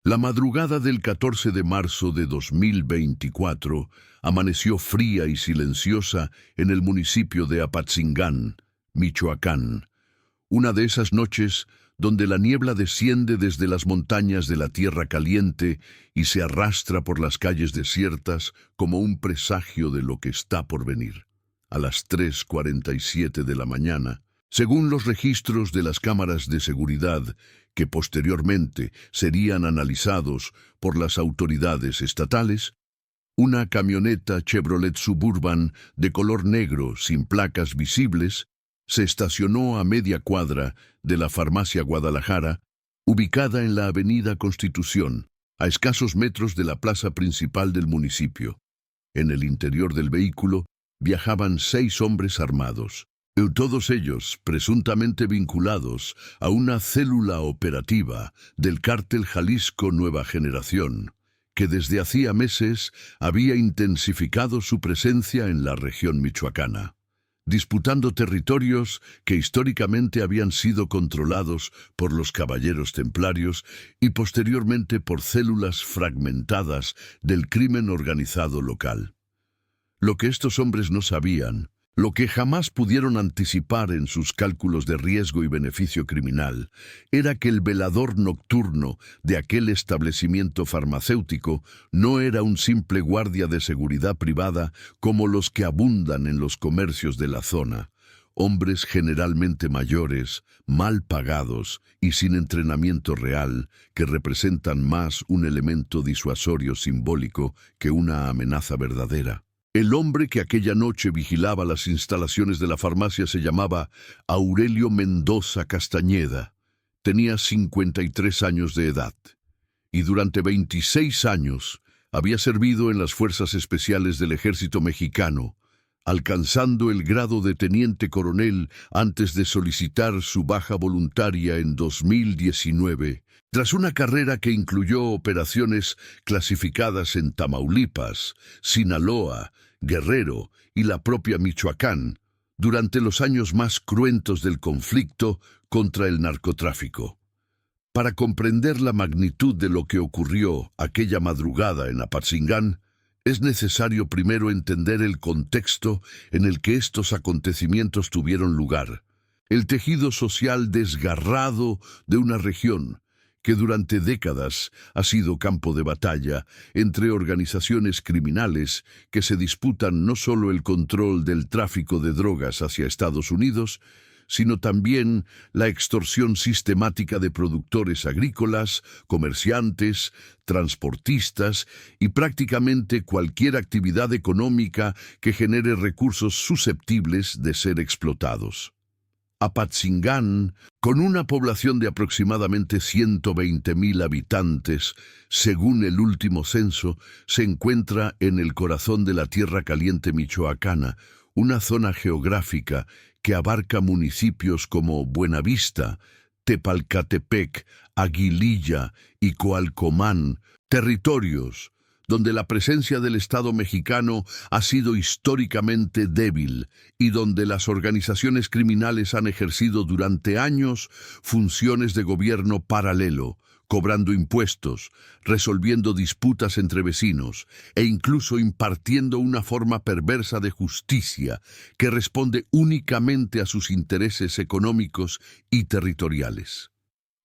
La madrugada del 14 de marzo de 2024 amaneció fría y silenciosa en el municipio de Apatzingán, Michoacán. Una de esas noches donde la niebla desciende desde las montañas de la Tierra Caliente y se arrastra por las calles desiertas como un presagio de lo que está por venir. A las 3:47 de la mañana, según los registros de las cámaras de seguridad, que posteriormente serían analizados por las autoridades estatales, una camioneta Chevrolet Suburban de color negro sin placas visibles se estacionó a media cuadra de la Farmacia Guadalajara, ubicada en la Avenida Constitución, a escasos metros de la plaza principal del municipio. En el interior del vehículo viajaban 6 hombres armados, todos ellos presuntamente vinculados a una célula operativa del Cártel Jalisco Nueva Generación, que desde hacía meses había intensificado su presencia en la región michoacana, disputando territorios que históricamente habían sido controlados por los caballeros templarios y posteriormente por células fragmentadas del crimen organizado local. Lo que estos hombres no sabían, lo que jamás pudieron anticipar en sus cálculos de riesgo y beneficio criminal, era que el velador nocturno de aquel establecimiento farmacéutico no era un simple guardia de seguridad privada como los que abundan en los comercios de la zona. Hombres generalmente mayores, mal pagados y sin entrenamiento real, que representan más un elemento disuasorio simbólico que una amenaza verdadera. El hombre que aquella noche vigilaba las instalaciones de la farmacia se llamaba Aurelio Mendoza Castañeda. Tenía 53 años de edad y durante 26 años había servido en las Fuerzas Especiales del Ejército Mexicano, alcanzando el grado de teniente coronel antes de solicitar su baja voluntaria en 2019, tras una carrera que incluyó operaciones clasificadas en Tamaulipas, Sinaloa, Guerrero y la propia Michoacán, durante los años más cruentos del conflicto contra el narcotráfico. Para comprender la magnitud de lo que ocurrió aquella madrugada en Apatzingán, es necesario primero entender el contexto en el que estos acontecimientos tuvieron lugar, el tejido social desgarrado de una región que durante décadas ha sido campo de batalla entre organizaciones criminales que se disputan no solo el control del tráfico de drogas hacia Estados Unidos, sino también la extorsión sistemática de productores agrícolas, comerciantes, transportistas y prácticamente cualquier actividad económica que genere recursos susceptibles de ser explotados. Apatzingán, con una población de aproximadamente 120,000 habitantes, según el último censo, se encuentra en el corazón de la Tierra Caliente michoacana, una zona geográfica que abarca municipios como Buenavista, Tepalcatepec, Aguililla y Coalcomán, territorios donde la presencia del Estado mexicano ha sido históricamente débil y donde las organizaciones criminales han ejercido durante años funciones de gobierno paralelo, cobrando impuestos, resolviendo disputas entre vecinos e incluso impartiendo una forma perversa de justicia que responde únicamente a sus intereses económicos y territoriales.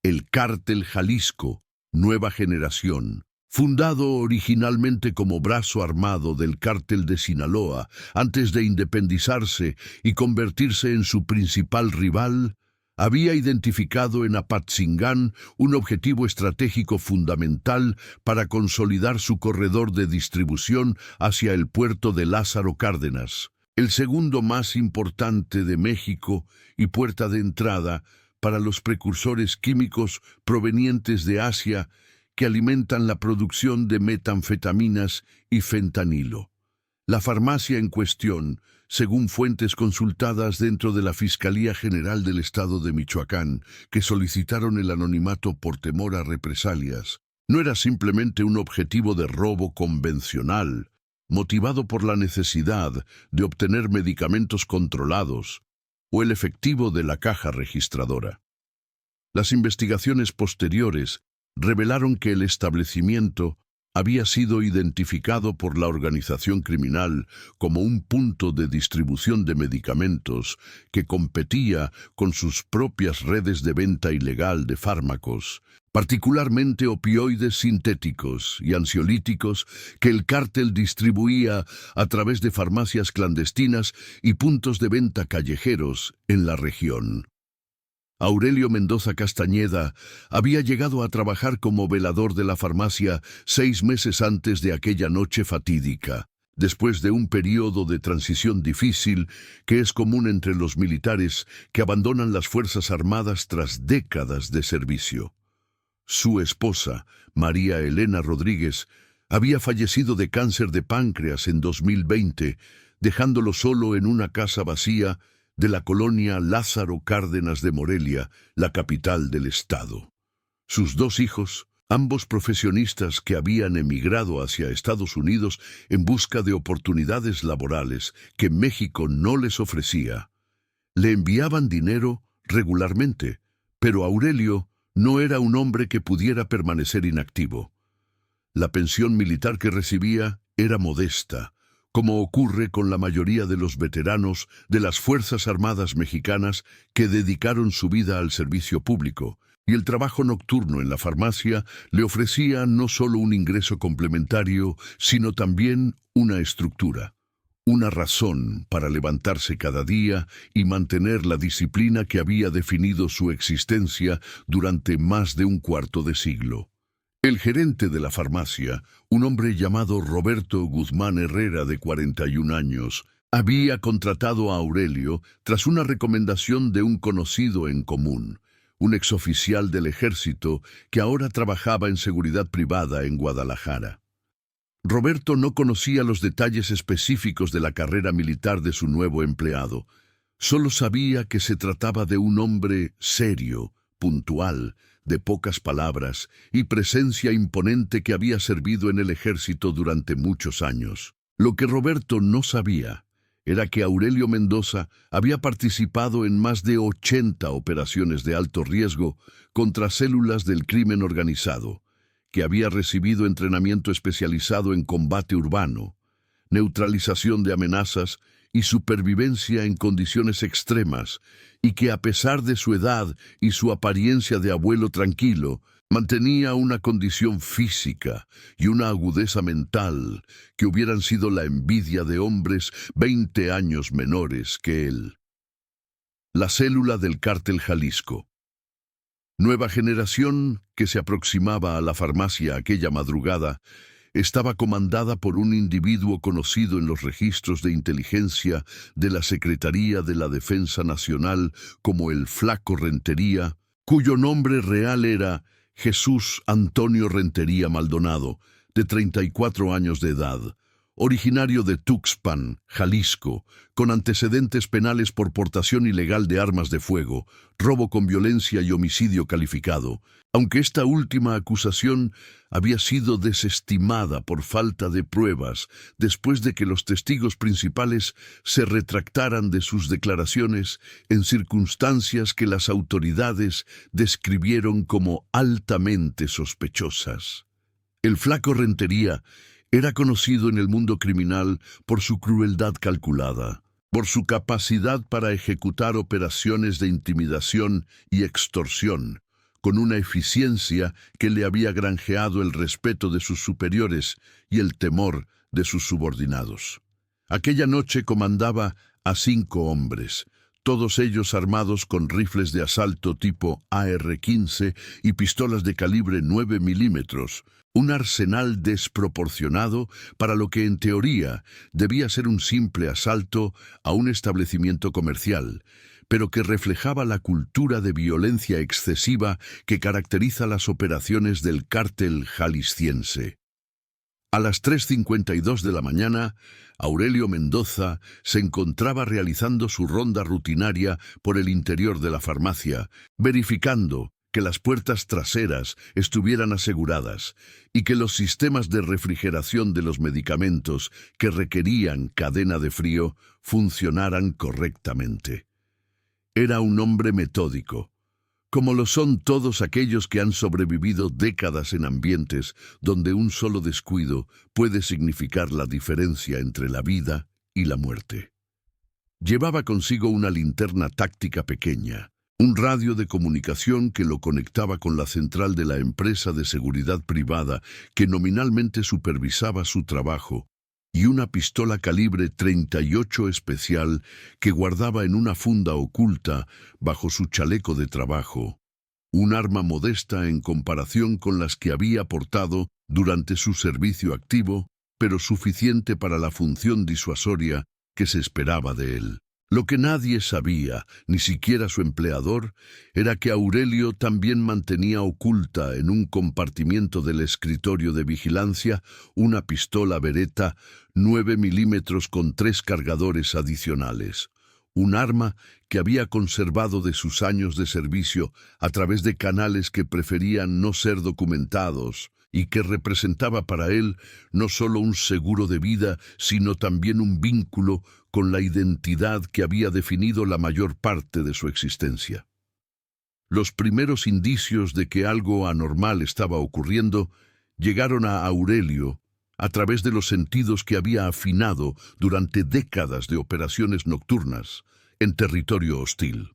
El Cártel Jalisco Nueva Generación, fundado originalmente como brazo armado del Cártel de Sinaloa antes de independizarse y convertirse en su principal rival, había identificado en Apatzingán un objetivo estratégico fundamental para consolidar su corredor de distribución hacia el puerto de Lázaro Cárdenas, el segundo más importante de México y puerta de entrada para los precursores químicos provenientes de Asia que alimentan la producción de metanfetaminas y fentanilo. La farmacia en cuestión, según fuentes consultadas dentro de la Fiscalía General del Estado de Michoacán, que solicitaron el anonimato por temor a represalias, no era simplemente un objetivo de robo convencional, motivado por la necesidad de obtener medicamentos controlados o el efectivo de la caja registradora. Las investigaciones posteriores revelaron que el establecimiento había sido identificado por la organización criminal como un punto de distribución de medicamentos que competía con sus propias redes de venta ilegal de fármacos, particularmente opioides sintéticos y ansiolíticos que el cártel distribuía a través de farmacias clandestinas y puntos de venta callejeros en la región. Aurelio Mendoza Castañeda había llegado a trabajar como velador de la farmacia 6 meses antes de aquella noche fatídica, después de un periodo de transición difícil que es común entre los militares que abandonan las Fuerzas Armadas tras décadas de servicio. Su esposa, María Elena Rodríguez, había fallecido de cáncer de páncreas en 2020, dejándolo solo en una casa vacía de la colonia Lázaro Cárdenas de Morelia, la capital del estado. Sus 2 hijos, ambos profesionistas que habían emigrado hacia Estados Unidos en busca de oportunidades laborales que México no les ofrecía, le enviaban dinero regularmente, pero Aurelio no era un hombre que pudiera permanecer inactivo. La pensión militar que recibía era modesta, como ocurre con la mayoría de los veteranos de las Fuerzas Armadas mexicanas que dedicaron su vida al servicio público, y el trabajo nocturno en la farmacia le ofrecía no solo un ingreso complementario, sino también una estructura, una razón para levantarse cada día y mantener la disciplina que había definido su existencia durante más de un cuarto de siglo. El gerente de la farmacia, un hombre llamado Roberto Guzmán Herrera de 41 años, había contratado a Aurelio tras una recomendación de un conocido en común, un exoficial del ejército que ahora trabajaba en seguridad privada en Guadalajara. Roberto no conocía los detalles específicos de la carrera militar de su nuevo empleado. Solo sabía que se trataba de un hombre serio, puntual, de pocas palabras y presencia imponente que había servido en el ejército durante muchos años. Lo que Roberto no sabía era que Aurelio Mendoza había participado en más de 80 operaciones de alto riesgo contra células del crimen organizado, que había recibido entrenamiento especializado en combate urbano, neutralización de amenazas y supervivencia en condiciones extremas, y que a pesar de su edad y su apariencia de abuelo tranquilo, mantenía una condición física y una agudeza mental que hubieran sido la envidia de hombres 20 años menores que él. La célula del Cártel Jalisco. Nueva generación que se aproximaba a la farmacia aquella madrugada estaba comandada por un individuo conocido en los registros de inteligencia de la Secretaría de la Defensa Nacional como el Flaco Rentería, cuyo nombre real era Jesús Antonio Rentería Maldonado, de 34 años de edad, originario de Tuxpan, Jalisco, con antecedentes penales por portación ilegal de armas de fuego, robo con violencia y homicidio calificado, aunque esta última acusación había sido desestimada por falta de pruebas después de que los testigos principales se retractaran de sus declaraciones en circunstancias que las autoridades describieron como altamente sospechosas. El Flaco Rentería era conocido en el mundo criminal por su crueldad calculada, por su capacidad para ejecutar operaciones de intimidación y extorsión, con una eficiencia que le había granjeado el respeto de sus superiores y el temor de sus subordinados. Aquella noche comandaba a 5 hombres, todos ellos armados con rifles de asalto tipo AR-15 y pistolas de calibre 9 milímetros, un arsenal desproporcionado para lo que en teoría debía ser un simple asalto a un establecimiento comercial, pero que reflejaba la cultura de violencia excesiva que caracteriza las operaciones del cártel jalisciense. A las 3:52 de la mañana, Aurelio Mendoza se encontraba realizando su ronda rutinaria por el interior de la farmacia, verificando que las puertas traseras estuvieran aseguradas y que los sistemas de refrigeración de los medicamentos que requerían cadena de frío funcionaran correctamente. Era un hombre metódico, como lo son todos aquellos que han sobrevivido décadas en ambientes donde un solo descuido puede significar la diferencia entre la vida y la muerte. Llevaba consigo una linterna táctica pequeña, un radio de comunicación que lo conectaba con la central de la empresa de seguridad privada que nominalmente supervisaba su trabajo, y una pistola calibre 38 especial que guardaba en una funda oculta bajo su chaleco de trabajo, un arma modesta en comparación con las que había portado durante su servicio activo, pero suficiente para la función disuasoria que se esperaba de él. Lo que nadie sabía, ni siquiera su empleador, era que Aurelio también mantenía oculta en un compartimiento del escritorio de vigilancia una pistola Beretta 9 milímetros con 3 cargadores adicionales, un arma que había conservado de sus años de servicio a través de canales que preferían no ser documentados y que representaba para él no solo un seguro de vida, sino también un vínculo con la identidad que había definido la mayor parte de su existencia. Los primeros indicios de que algo anormal estaba ocurriendo llegaron a Aurelio a través de los sentidos que había afinado durante décadas de operaciones nocturnas en territorio hostil.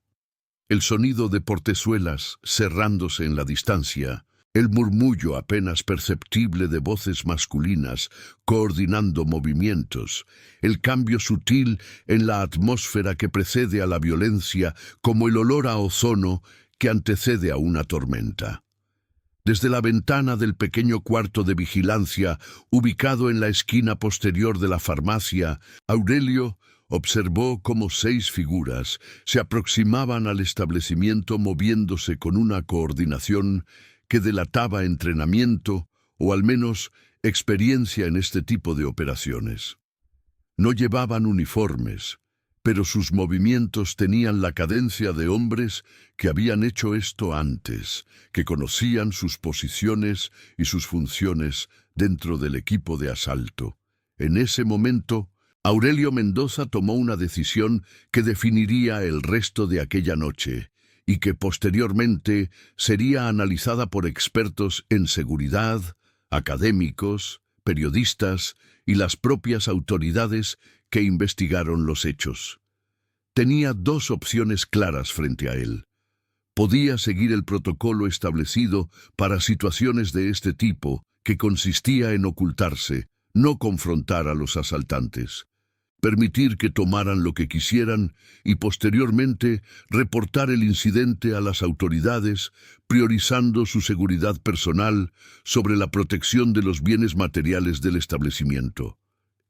El sonido de portezuelas cerrándose en la distancia, el murmullo apenas perceptible de voces masculinas coordinando movimientos, el cambio sutil en la atmósfera que precede a la violencia como el olor a ozono que antecede a una tormenta. Desde la ventana del pequeño cuarto de vigilancia, ubicado en la esquina posterior de la farmacia, Aurelio observó cómo 6 figuras se aproximaban al establecimiento moviéndose con una coordinación que delataba entrenamiento o al menos experiencia en este tipo de operaciones. No llevaban uniformes, pero sus movimientos tenían la cadencia de hombres que habían hecho esto antes, que conocían sus posiciones y sus funciones dentro del equipo de asalto. En ese momento, Aurelio Mendoza tomó una decisión que definiría el resto de aquella noche y que posteriormente sería analizada por expertos en seguridad, académicos, periodistas y las propias autoridades que investigaron los hechos. Tenía 2 opciones claras frente a él. Podía seguir el protocolo establecido para situaciones de este tipo, que consistía en ocultarse, no confrontar a los asaltantes, permitir que tomaran lo que quisieran y posteriormente reportar el incidente a las autoridades, priorizando su seguridad personal sobre la protección de los bienes materiales del establecimiento.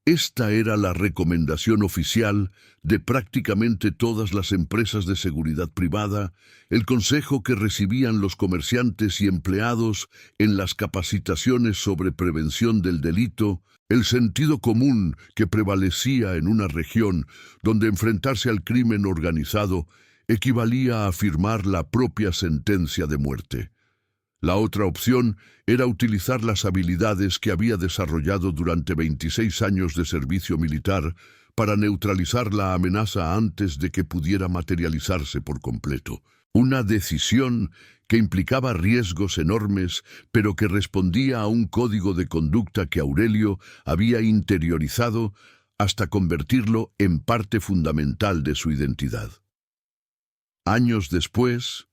Esta era la recomendación oficial de prácticamente todas las empresas de seguridad privada, el consejo que recibían los comerciantes y empleados en las capacitaciones sobre prevención del delito, el sentido común que prevalecía en una región donde enfrentarse al crimen organizado equivalía a afirmar la propia sentencia de muerte. La otra opción era utilizar las habilidades que había desarrollado durante 26 años de servicio militar para neutralizar la amenaza antes de que pudiera materializarse por completo. Una decisión que implicaba riesgos enormes, pero que respondía a un código de conducta que Aurelio había interiorizado hasta convertirlo en parte fundamental de su identidad. Años después,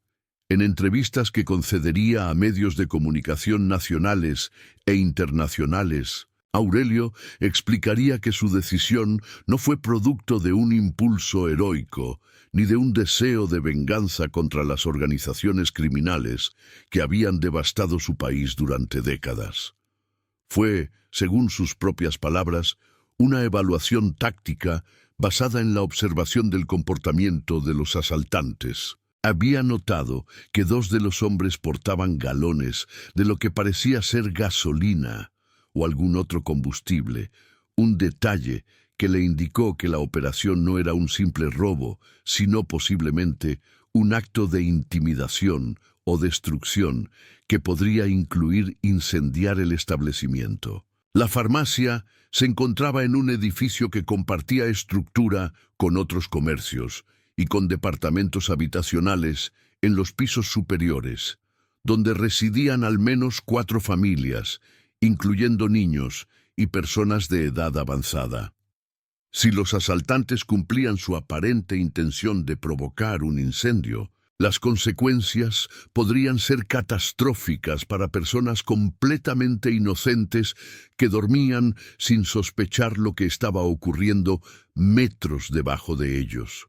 en entrevistas que concedería a medios de comunicación nacionales e internacionales, Aurelio explicaría que su decisión no fue producto de un impulso heroico, ni de un deseo de venganza contra las organizaciones criminales que habían devastado su país durante décadas. Fue, según sus propias palabras, una evaluación táctica basada en la observación del comportamiento de los asaltantes. Había notado que 2 de los hombres portaban galones de lo que parecía ser gasolina o algún otro combustible, un detalle que le indicó que la operación no era un simple robo, sino posiblemente un acto de intimidación o destrucción que podría incluir incendiar el establecimiento. La farmacia se encontraba en un edificio que compartía estructura con otros comercios y con departamentos habitacionales en los pisos superiores, donde residían al menos 4 familias, incluyendo niños y personas de edad avanzada. Si los asaltantes cumplían su aparente intención de provocar un incendio, las consecuencias podrían ser catastróficas para personas completamente inocentes que dormían sin sospechar lo que estaba ocurriendo metros debajo de ellos.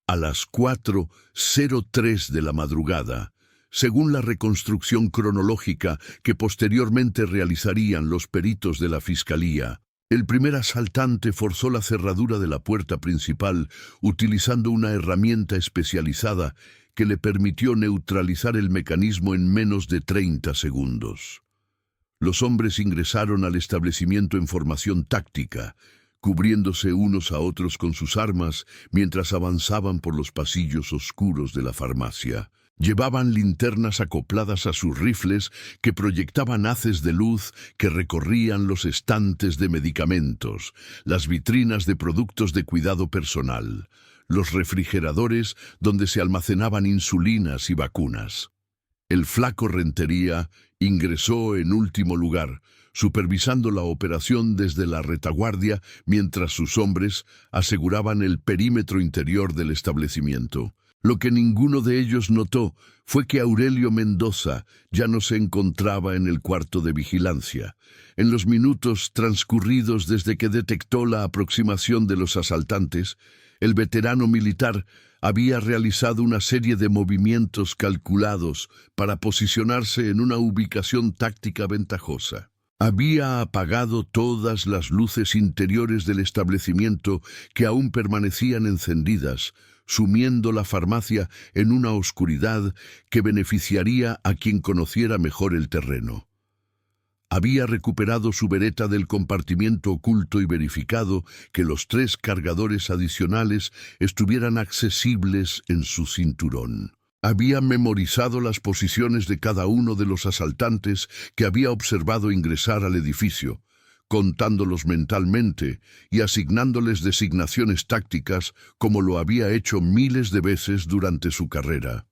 A las 4:03 de la madrugada, según la reconstrucción cronológica que posteriormente realizarían los peritos de la Fiscalía, el primer asaltante forzó la cerradura de la puerta principal utilizando una herramienta especializada que le permitió neutralizar el mecanismo en menos de 30 segundos. Los hombres ingresaron al establecimiento en formación táctica, cubriéndose unos a otros con sus armas mientras avanzaban por los pasillos oscuros de la farmacia. Llevaban linternas acopladas a sus rifles que proyectaban haces de luz que recorrían los estantes de medicamentos, las vitrinas de productos de cuidado personal, los refrigeradores donde se almacenaban insulinas y vacunas. El flaco Rentería ingresó en último lugar, supervisando la operación desde la retaguardia mientras sus hombres aseguraban el perímetro interior del establecimiento. Lo que ninguno de ellos notó fue que Aurelio Mendoza ya no se encontraba en el cuarto de vigilancia. En los minutos transcurridos desde que detectó la aproximación de los asaltantes, el veterano militar había realizado una serie de movimientos calculados para posicionarse en una ubicación táctica ventajosa. Había apagado todas las luces interiores del establecimiento que aún permanecían encendidas, sumiendo la farmacia en una oscuridad que beneficiaría a quien conociera mejor el terreno. Había recuperado su bereta del compartimiento oculto y verificado que los 3 cargadores adicionales estuvieran accesibles en su cinturón. Había memorizado las posiciones de cada uno de los asaltantes que había observado ingresar al edificio, contándolos mentalmente y asignándoles designaciones tácticas como lo había hecho miles de veces durante su carrera.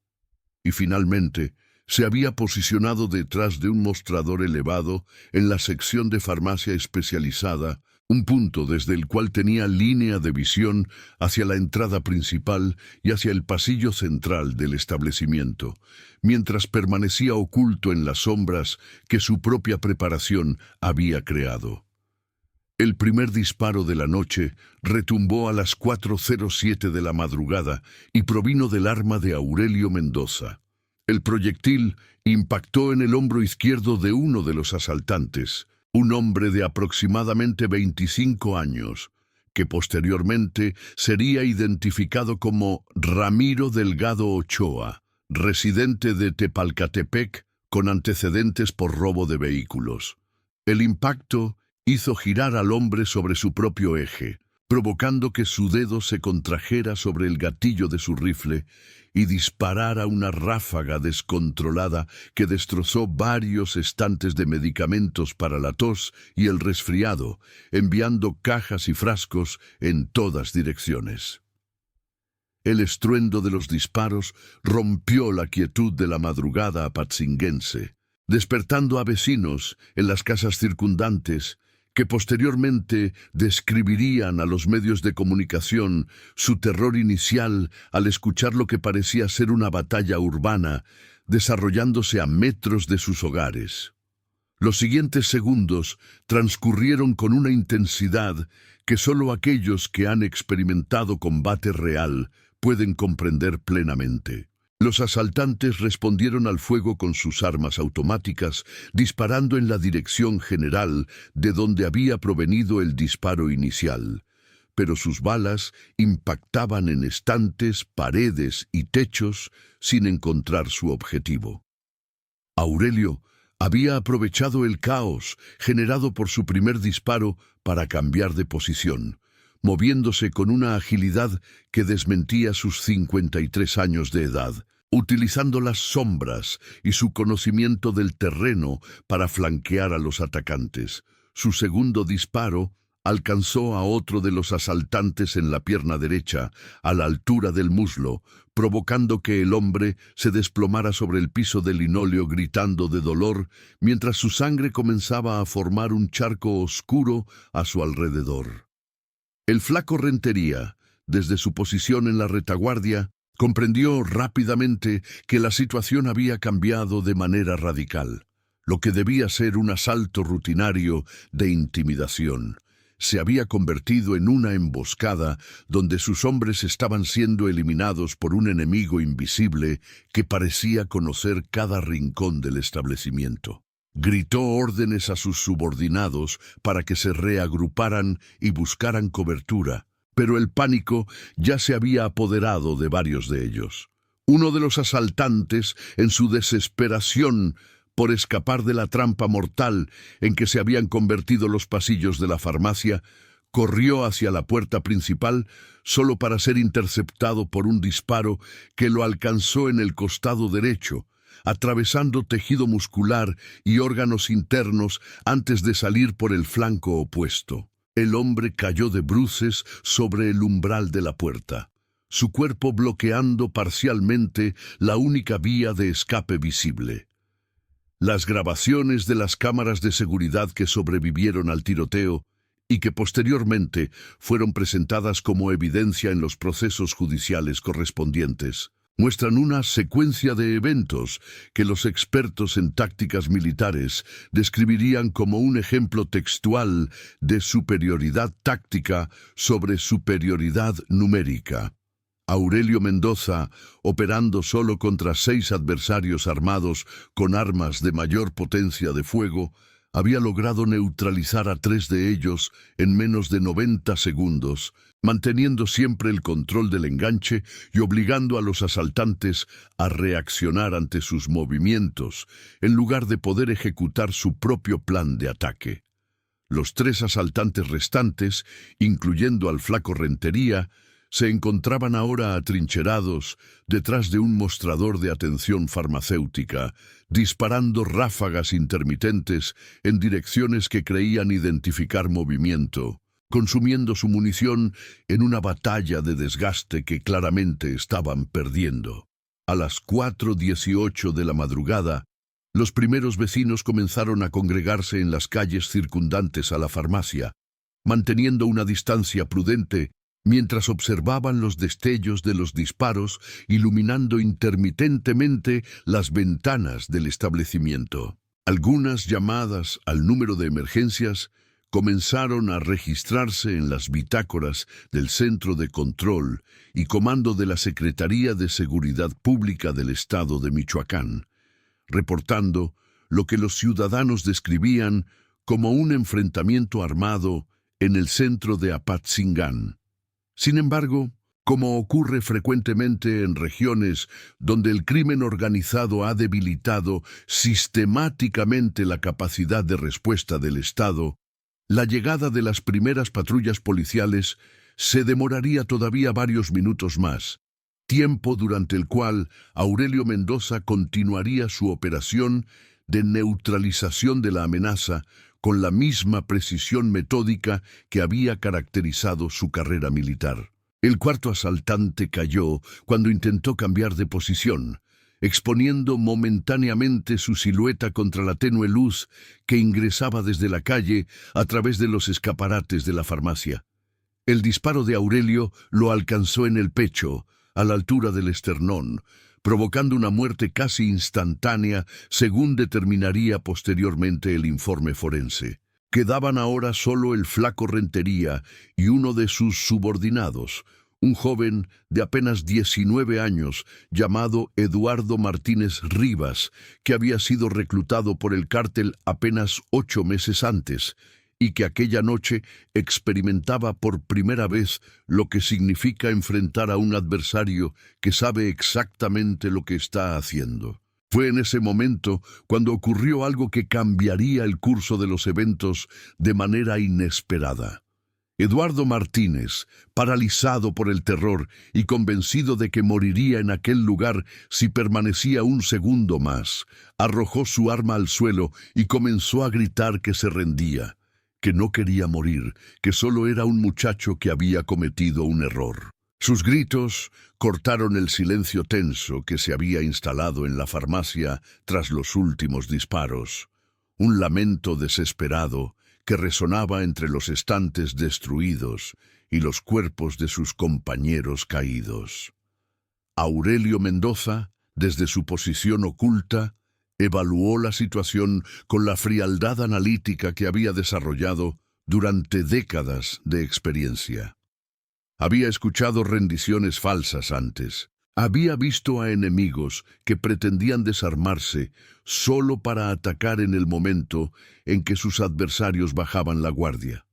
Y finalmente, se había posicionado detrás de un mostrador elevado en la sección de farmacia especializada, un punto desde el cual tenía línea de visión hacia la entrada principal y hacia el pasillo central del establecimiento, mientras permanecía oculto en las sombras que su propia preparación había creado. El primer disparo de la noche retumbó a las 4:07 de la madrugada y provino del arma de Aurelio Mendoza. El proyectil impactó en el hombro izquierdo de uno de los asaltantes, un hombre de aproximadamente 25 años, que posteriormente sería identificado como Ramiro Delgado Ochoa, residente de Tepalcatepec con antecedentes por robo de vehículos. El impacto hizo girar al hombre sobre su propio eje, provocando que su dedo se contrajera sobre el gatillo de su rifle y disparara una ráfaga descontrolada que destrozó varios estantes de medicamentos para la tos y el resfriado, enviando cajas y frascos en todas direcciones. El estruendo de los disparos rompió la quietud de la madrugada apatzinguense, despertando a vecinos en las casas circundantes que posteriormente describirían a los medios de comunicación su terror inicial al escuchar lo que parecía ser una batalla urbana desarrollándose a metros de sus hogares. Los siguientes segundos transcurrieron con una intensidad que solo aquellos que han experimentado combate real pueden comprender plenamente. Los asaltantes respondieron al fuego con sus armas automáticas, disparando en la dirección general de donde había provenido el disparo inicial. Pero sus balas impactaban en estantes, paredes y techos sin encontrar su objetivo. Aurelio había aprovechado el caos generado por su primer disparo para cambiar de posición, moviéndose con una agilidad que desmentía sus 53 años de edad, utilizando las sombras y su conocimiento del terreno para flanquear a los atacantes. Su segundo disparo alcanzó a otro de los asaltantes en la pierna derecha, a la altura del muslo, provocando que el hombre se desplomara sobre el piso de linóleo gritando de dolor, mientras su sangre comenzaba a formar un charco oscuro a su alrededor. El flaco Rentería, desde su posición en la retaguardia, comprendió rápidamente que la situación había cambiado de manera radical. Lo que debía ser un asalto rutinario de intimidación se había convertido en una emboscada donde sus hombres estaban siendo eliminados por un enemigo invisible que parecía conocer cada rincón del establecimiento. Gritó órdenes a sus subordinados para que se reagruparan y buscaran cobertura, pero el pánico ya se había apoderado de varios de ellos. Uno de los asaltantes, en su desesperación por escapar de la trampa mortal en que se habían convertido los pasillos de la farmacia, corrió hacia la puerta principal solo para ser interceptado por un disparo que lo alcanzó en el costado derecho, atravesando tejido muscular y órganos internos antes de salir por el flanco opuesto. El hombre cayó de bruces sobre el umbral de la puerta, su cuerpo bloqueando parcialmente la única vía de escape visible. Las grabaciones de las cámaras de seguridad que sobrevivieron al tiroteo y que posteriormente fueron presentadas como evidencia en los procesos judiciales correspondientes, muestran una secuencia de eventos que los expertos en tácticas militares describirían como un ejemplo textual de superioridad táctica sobre superioridad numérica. Aurelio Mendoza, operando solo contra 6 adversarios armados con armas de mayor potencia de fuego, había logrado neutralizar a 3 de ellos en menos de 90 segundos, manteniendo siempre el control del enganche y obligando a los asaltantes a reaccionar ante sus movimientos, en lugar de poder ejecutar su propio plan de ataque. Los 3 asaltantes restantes, incluyendo al flaco Rentería, se encontraban ahora atrincherados detrás de un mostrador de atención farmacéutica, disparando ráfagas intermitentes en direcciones que creían identificar movimiento, consumiendo su munición en una batalla de desgaste que claramente estaban perdiendo. A las 4:18 de la madrugada, los primeros vecinos comenzaron a congregarse en las calles circundantes a la farmacia, manteniendo una distancia prudente mientras observaban los destellos de los disparos iluminando intermitentemente las ventanas del establecimiento. Algunas llamadas al número de emergencias comenzaron a registrarse en las bitácoras del Centro de Control y Comando de la Secretaría de Seguridad Pública del Estado de Michoacán, reportando lo que los ciudadanos describían como un enfrentamiento armado en el centro de Apatzingán. Sin embargo, como ocurre frecuentemente en regiones donde el crimen organizado ha debilitado sistemáticamente la capacidad de respuesta del Estado, la llegada de las primeras patrullas policiales se demoraría todavía varios minutos más, tiempo durante el cual Aurelio Mendoza continuaría su operación de neutralización de la amenaza con la misma precisión metódica que había caracterizado su carrera militar. El cuarto asaltante cayó cuando intentó cambiar de posición, exponiendo momentáneamente su silueta contra la tenue luz que ingresaba desde la calle a través de los escaparates de la farmacia. El disparo de Aurelio lo alcanzó en el pecho, a la altura del esternón, provocando una muerte casi instantánea, según determinaría posteriormente el informe forense. Quedaban ahora solo el flaco Rentería y uno de sus subordinados, un joven de apenas 19 años llamado Eduardo Martínez Rivas, que había sido reclutado por el cártel apenas 8 meses antes, y que aquella noche experimentaba por primera vez lo que significa enfrentar a un adversario que sabe exactamente lo que está haciendo. Fue en ese momento cuando ocurrió algo que cambiaría el curso de los eventos de manera inesperada. Eduardo Martínez, paralizado por el terror y convencido de que moriría en aquel lugar si permanecía un segundo más, arrojó su arma al suelo y comenzó a gritar que se rendía. que no quería morir, que solo era un muchacho que había cometido un error. Sus gritos cortaron el silencio tenso que se había instalado en la farmacia tras los últimos disparos. Un lamento desesperado que resonaba entre los estantes destruidos y los cuerpos de sus compañeros caídos. Aurelio Mendoza, desde su posición oculta, evaluó la situación con la frialdad analítica que había desarrollado durante décadas de experiencia. Había escuchado rendiciones falsas antes. Había visto a enemigos que pretendían desarmarse solo para atacar en el momento en que sus adversarios bajaban la guardia.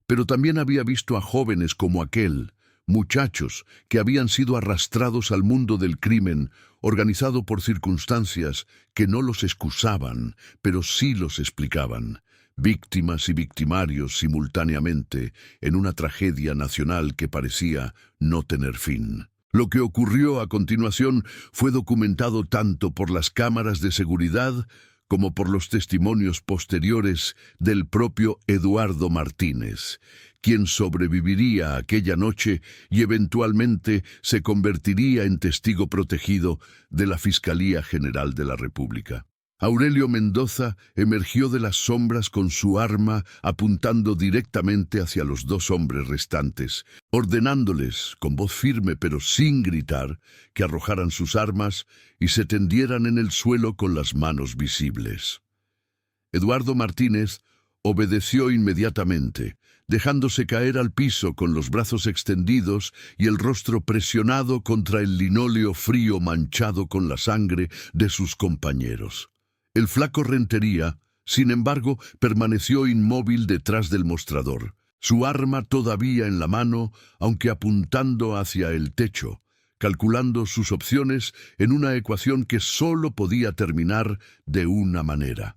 Pero también había visto a jóvenes como aquel, muchachos que habían sido arrastrados al mundo del crimen, organizado por circunstancias que no los excusaban, pero sí los explicaban. Víctimas y victimarios simultáneamente en una tragedia nacional que parecía no tener fin. Lo que ocurrió a continuación fue documentado tanto por las cámaras de seguridad como por los testimonios posteriores del propio Eduardo Martínez, quien sobreviviría aquella noche y eventualmente se convertiría en testigo protegido de la Fiscalía General de la República. Aurelio Mendoza emergió de las sombras con su arma apuntando directamente hacia los dos hombres restantes, ordenándoles, con voz firme pero sin gritar, que arrojaran sus armas y se tendieran en el suelo con las manos visibles. Eduardo Martínez obedeció inmediatamente, dejándose caer al piso con los brazos extendidos y el rostro presionado contra el linóleo frío manchado con la sangre de sus compañeros. El flaco Rentería, sin embargo, permaneció inmóvil detrás del mostrador, su arma todavía en la mano, aunque apuntando hacia el techo, calculando sus opciones en una ecuación que solo podía terminar de una manera.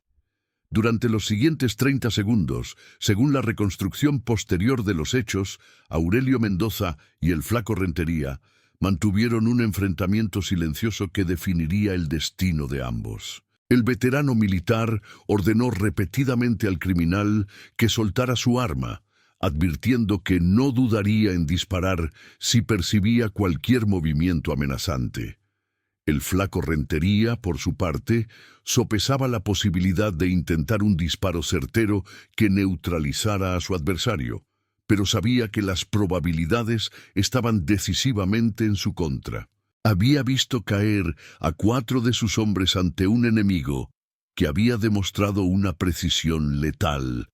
Durante los siguientes 30 segundos, según la reconstrucción posterior de los hechos, Aurelio Mendoza y el flaco Rentería mantuvieron un enfrentamiento silencioso que definiría el destino de ambos. El veterano militar ordenó repetidamente al criminal que soltara su arma, advirtiendo que no dudaría en disparar si percibía cualquier movimiento amenazante. El flaco Rentería, por su parte, sopesaba la posibilidad de intentar un disparo certero que neutralizara a su adversario, pero sabía que las probabilidades estaban decisivamente en su contra. Había visto caer a 4 de sus hombres ante un enemigo que había demostrado una precisión letal,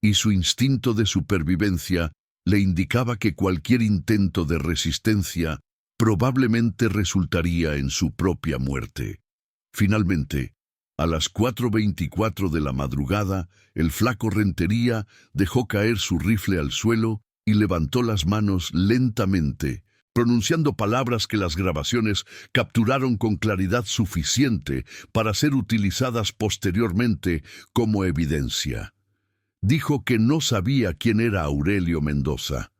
y su instinto de supervivencia le indicaba que cualquier intento de resistencia probablemente resultaría en su propia muerte. Finalmente, a las 4:24 de la madrugada, el flaco Rentería dejó caer su rifle al suelo y levantó las manos lentamente, pronunciando palabras que las grabaciones capturaron con claridad suficiente para ser utilizadas posteriormente como evidencia. Dijo que no sabía quién era Aurelio Mendoza,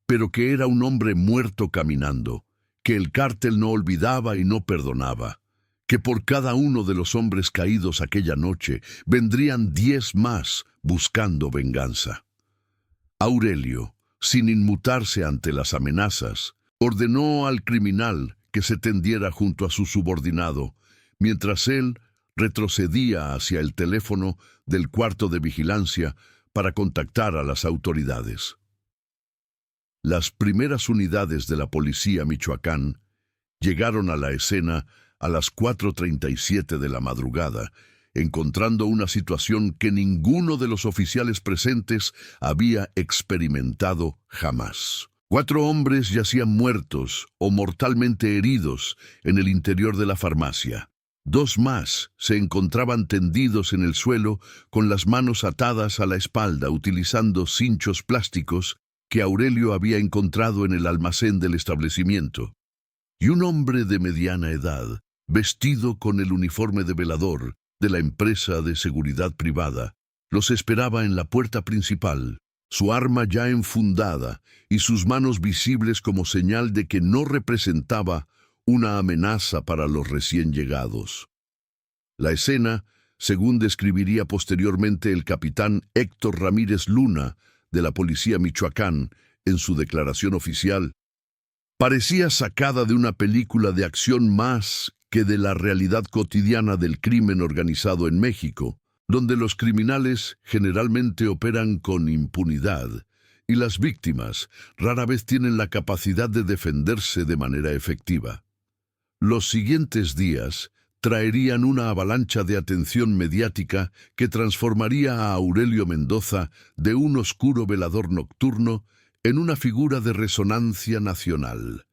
pero que era un hombre muerto caminando, que el cártel no olvidaba y no perdonaba, que por cada uno de los hombres caídos aquella noche vendrían 10 más buscando venganza. Aurelio, sin inmutarse ante las amenazas, ordenó al criminal que se tendiera junto a su subordinado, mientras él retrocedía hacia el teléfono del cuarto de vigilancia para contactar a las autoridades. Las primeras unidades de la policía Michoacán llegaron a la escena a las 4:37 de la madrugada, encontrando una situación que ninguno de los oficiales presentes había experimentado jamás. 4 hombres yacían muertos o mortalmente heridos en el interior de la farmacia. 2 más se encontraban tendidos en el suelo con las manos atadas a la espalda utilizando cinchos plásticos que Aurelio había encontrado en el almacén del establecimiento. Y un hombre de mediana edad, vestido con el uniforme de velador de la empresa de seguridad privada, los esperaba en la puerta principal, su arma ya enfundada y sus manos visibles como señal de que no representaba una amenaza para los recién llegados. La escena según describiría posteriormente el capitán Héctor Ramírez Luna, de la Policía Michoacán, en su declaración oficial. Parecía sacada de una película de acción más que de la realidad cotidiana del crimen organizado en México, donde los criminales generalmente operan con impunidad y las víctimas rara vez tienen la capacidad de defenderse de manera efectiva. Los siguientes días traerían una avalancha de atención mediática que transformaría a Aurelio Mendoza de un oscuro velador nocturno en una figura de resonancia nacional.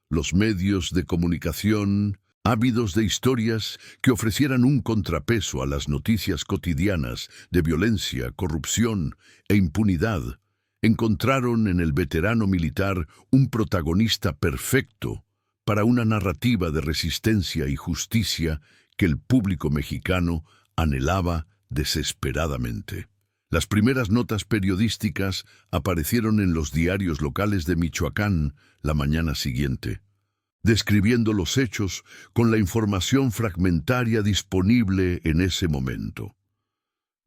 Los medios de comunicación, ávidos de historias que ofrecieran un contrapeso a las noticias cotidianas de violencia, corrupción e impunidad, encontraron en el veterano militar un protagonista perfecto para una narrativa de resistencia y justicia que el público mexicano anhelaba desesperadamente. Las primeras notas periodísticas aparecieron en los diarios locales de Michoacán la mañana siguiente, describiendo los hechos con la información fragmentaria disponible en ese momento.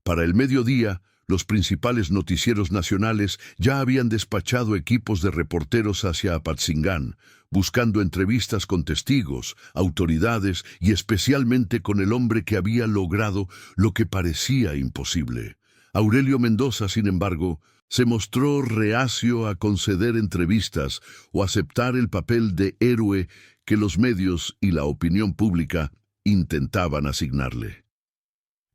Para el mediodía, los principales noticieros nacionales ya habían despachado equipos de reporteros hacia Apatzingán, buscando entrevistas con testigos, autoridades y especialmente con el hombre que había logrado lo que parecía imposible. Aurelio Mendoza, sin embargo, se mostró reacio a conceder entrevistas o aceptar el papel de héroe que los medios y la opinión pública intentaban asignarle.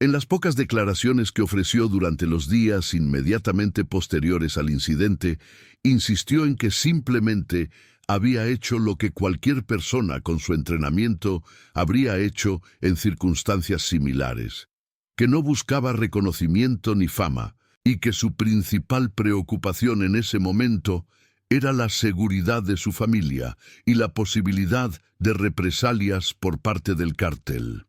En las pocas declaraciones que ofreció durante los días inmediatamente posteriores al incidente, insistió en que simplemente había hecho lo que cualquier persona con su entrenamiento habría hecho en circunstancias similares, que no buscaba reconocimiento ni fama, y que su principal preocupación en ese momento era la seguridad de su familia y la posibilidad de represalias por parte del cártel.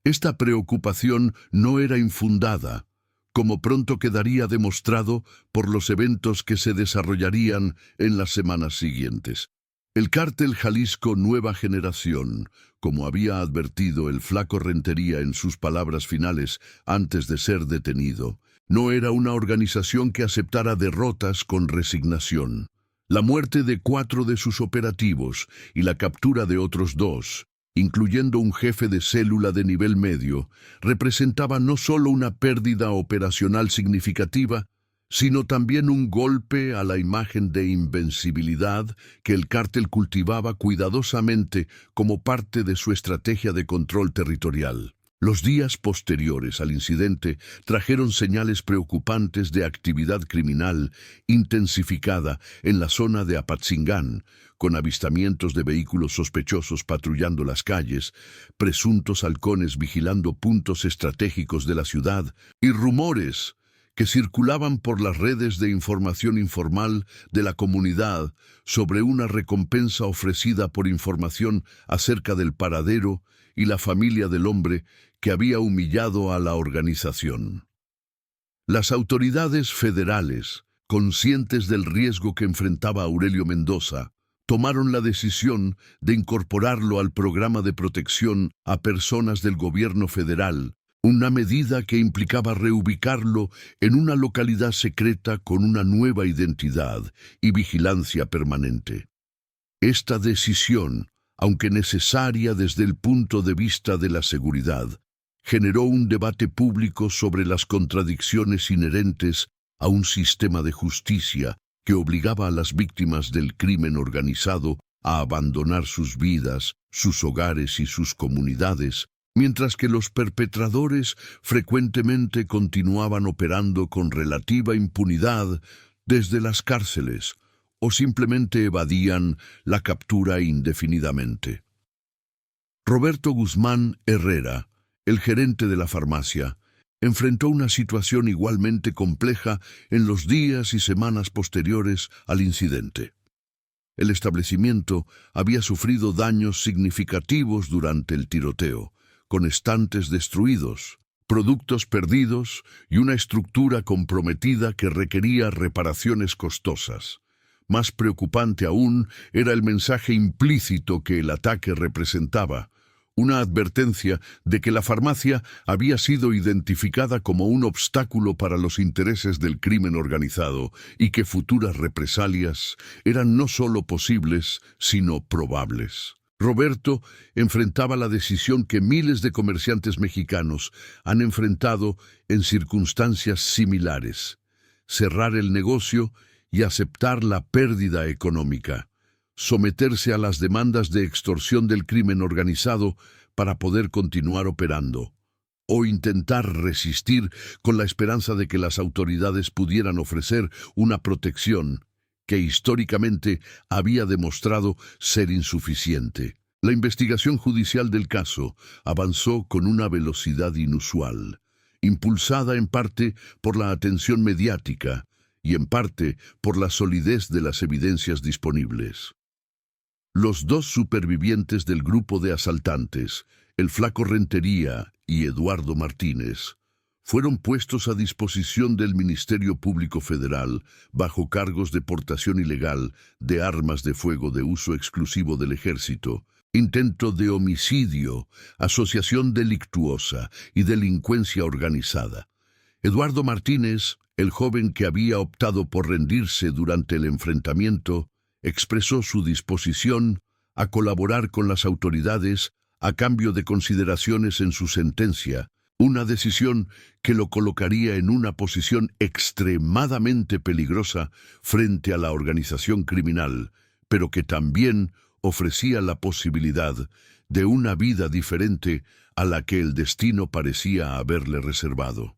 Esta preocupación no era infundada, como pronto quedaría demostrado por los eventos que se desarrollarían en las semanas siguientes. El cártel Jalisco Nueva Generación, como había advertido el Flaco Rentería en sus palabras finales antes de ser detenido, no era una organización que aceptara derrotas con resignación. La muerte de 4 de sus operativos y la captura de otros 2, incluyendo un jefe de célula de nivel medio, representaba no solo una pérdida operacional significativa, sino también un golpe a la imagen de invencibilidad que el cártel cultivaba cuidadosamente como parte de su estrategia de control territorial. Los días posteriores al incidente trajeron señales preocupantes de actividad criminal intensificada en la zona de Apatzingán, con avistamientos de vehículos sospechosos patrullando las calles, presuntos halcones vigilando puntos estratégicos de la ciudad y rumores que circulaban por las redes de información informal de la comunidad sobre una recompensa ofrecida por información acerca del paradero y la familia del hombre que había humillado a la organización. Las autoridades federales, conscientes del riesgo que enfrentaba Aurelio Mendoza, tomaron la decisión de incorporarlo al programa de protección a personas del gobierno federal, una medida que implicaba reubicarlo en una localidad secreta con una nueva identidad y vigilancia permanente. Esta decisión, aunque necesaria desde el punto de vista de la seguridad, generó un debate público sobre las contradicciones inherentes a un sistema de justicia que obligaba a las víctimas del crimen organizado a abandonar sus vidas, sus hogares y sus comunidades, mientras que los perpetradores frecuentemente continuaban operando con relativa impunidad desde las cárceles o simplemente evadían la captura indefinidamente. Roberto Guzmán Herrera, el gerente de la farmacia, enfrentó una situación igualmente compleja en los días y semanas posteriores al incidente. El establecimiento había sufrido daños significativos durante el tiroteo, con estantes destruidos, productos perdidos y una estructura comprometida que requería reparaciones costosas. Más preocupante aún era el mensaje implícito que el ataque representaba, una advertencia de que la farmacia había sido identificada como un obstáculo para los intereses del crimen organizado y que futuras represalias eran no solo posibles, sino probables. Roberto enfrentaba la decisión que miles de comerciantes mexicanos han enfrentado en circunstancias similares: cerrar el negocio y aceptar la pérdida económica, someterse a las demandas de extorsión del crimen organizado para poder continuar operando, o intentar resistir con la esperanza de que las autoridades pudieran ofrecer una protección que históricamente había demostrado ser insuficiente. La investigación judicial del caso avanzó con una velocidad inusual, impulsada en parte por la atención mediática y en parte por la solidez de las evidencias disponibles. Los dos supervivientes del grupo de asaltantes, el Flaco Rentería y Eduardo Martínez, fueron puestos a disposición del Ministerio Público Federal bajo cargos de portación ilegal de armas de fuego de uso exclusivo del Ejército, intento de homicidio, asociación delictuosa y delincuencia organizada. Eduardo Martínez, el joven que había optado por rendirse durante el enfrentamiento, expresó su disposición a colaborar con las autoridades a cambio de consideraciones en su sentencia, una decisión que lo colocaría en una posición extremadamente peligrosa frente a la organización criminal, pero que también ofrecía la posibilidad de una vida diferente a la que el destino parecía haberle reservado.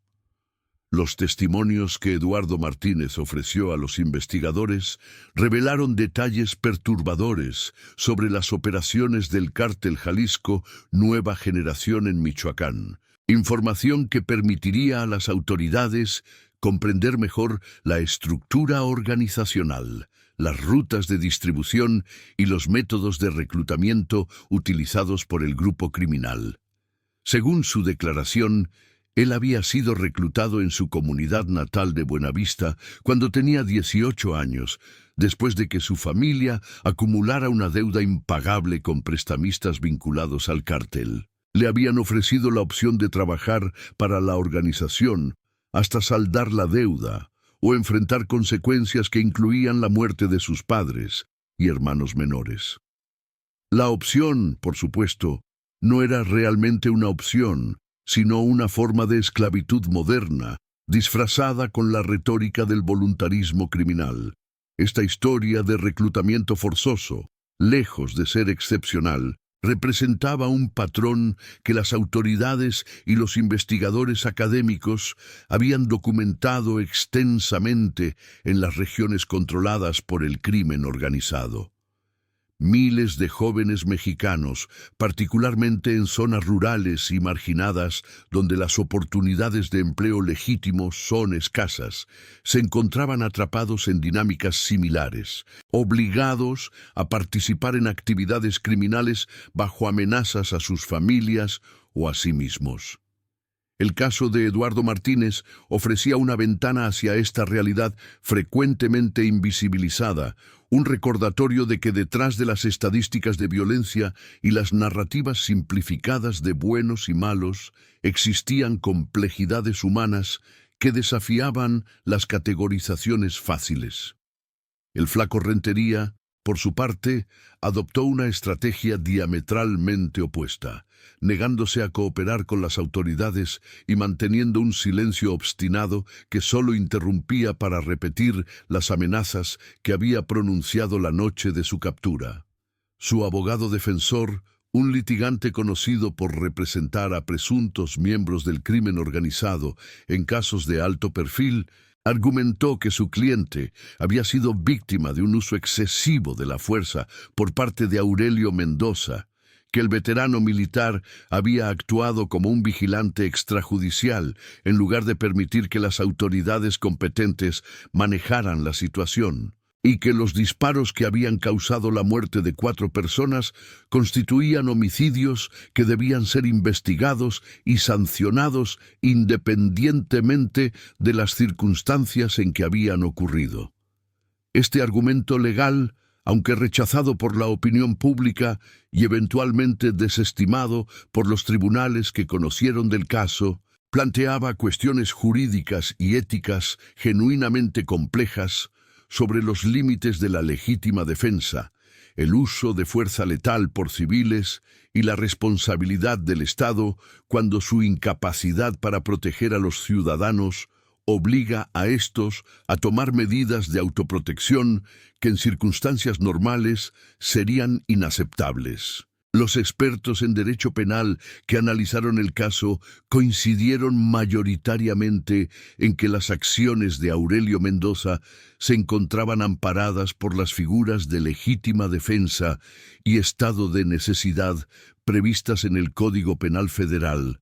Los testimonios que Eduardo Martínez ofreció a los investigadores revelaron detalles perturbadores sobre las operaciones del Cártel Jalisco Nueva Generación en Michoacán, información que permitiría a las autoridades comprender mejor la estructura organizacional, las rutas de distribución y los métodos de reclutamiento utilizados por el grupo criminal. Según su declaración, él había sido reclutado en su comunidad natal de Buenavista cuando tenía 18 años, después de que su familia acumulara una deuda impagable con prestamistas vinculados al cártel. Le habían ofrecido la opción de trabajar para la organización hasta saldar la deuda o enfrentar consecuencias que incluían la muerte de sus padres y hermanos menores. La opción, por supuesto, no era realmente una opción, sino una forma de esclavitud moderna, disfrazada con la retórica del voluntarismo criminal. Esta historia de reclutamiento forzoso, lejos de ser excepcional, representaba un patrón que las autoridades y los investigadores académicos habían documentado extensamente en las regiones controladas por el crimen organizado. Miles de jóvenes mexicanos, particularmente en zonas rurales y marginadas donde las oportunidades de empleo legítimo son escasas, se encontraban atrapados en dinámicas similares, obligados a participar en actividades criminales bajo amenazas a sus familias o a sí mismos. El caso de Eduardo Martínez ofrecía una ventana hacia esta realidad frecuentemente invisibilizada, un recordatorio de que detrás de las estadísticas de violencia y las narrativas simplificadas de buenos y malos existían complejidades humanas que desafiaban las categorizaciones fáciles. El Flaco Rentería, por su parte, adoptó una estrategia diametralmente opuesta, negándose a cooperar con las autoridades y manteniendo un silencio obstinado que solo interrumpía para repetir las amenazas que había pronunciado la noche de su captura. Su abogado defensor, un litigante conocido por representar a presuntos miembros del crimen organizado en casos de alto perfil, argumentó que su cliente había sido víctima de un uso excesivo de la fuerza por parte de Aurelio Mendoza, que el veterano militar había actuado como un vigilante extrajudicial en lugar de permitir que las autoridades competentes manejaran la situación, y que los disparos que habían causado la muerte de 4 personas constituían homicidios que debían ser investigados y sancionados independientemente de las circunstancias en que habían ocurrido. Este argumento legal aunque rechazado por la opinión pública y eventualmente desestimado por los tribunales que conocieron del caso, planteaba cuestiones jurídicas y éticas genuinamente complejas sobre los límites de la legítima defensa, el uso de fuerza letal por civiles y la responsabilidad del Estado cuando su incapacidad para proteger a los ciudadanos obliga a estos a tomar medidas de autoprotección que en circunstancias normales serían inaceptables. Los expertos en derecho penal que analizaron el caso coincidieron mayoritariamente en que las acciones de Aurelio Mendoza se encontraban amparadas por las figuras de legítima defensa y estado de necesidad previstas en el Código Penal Federal,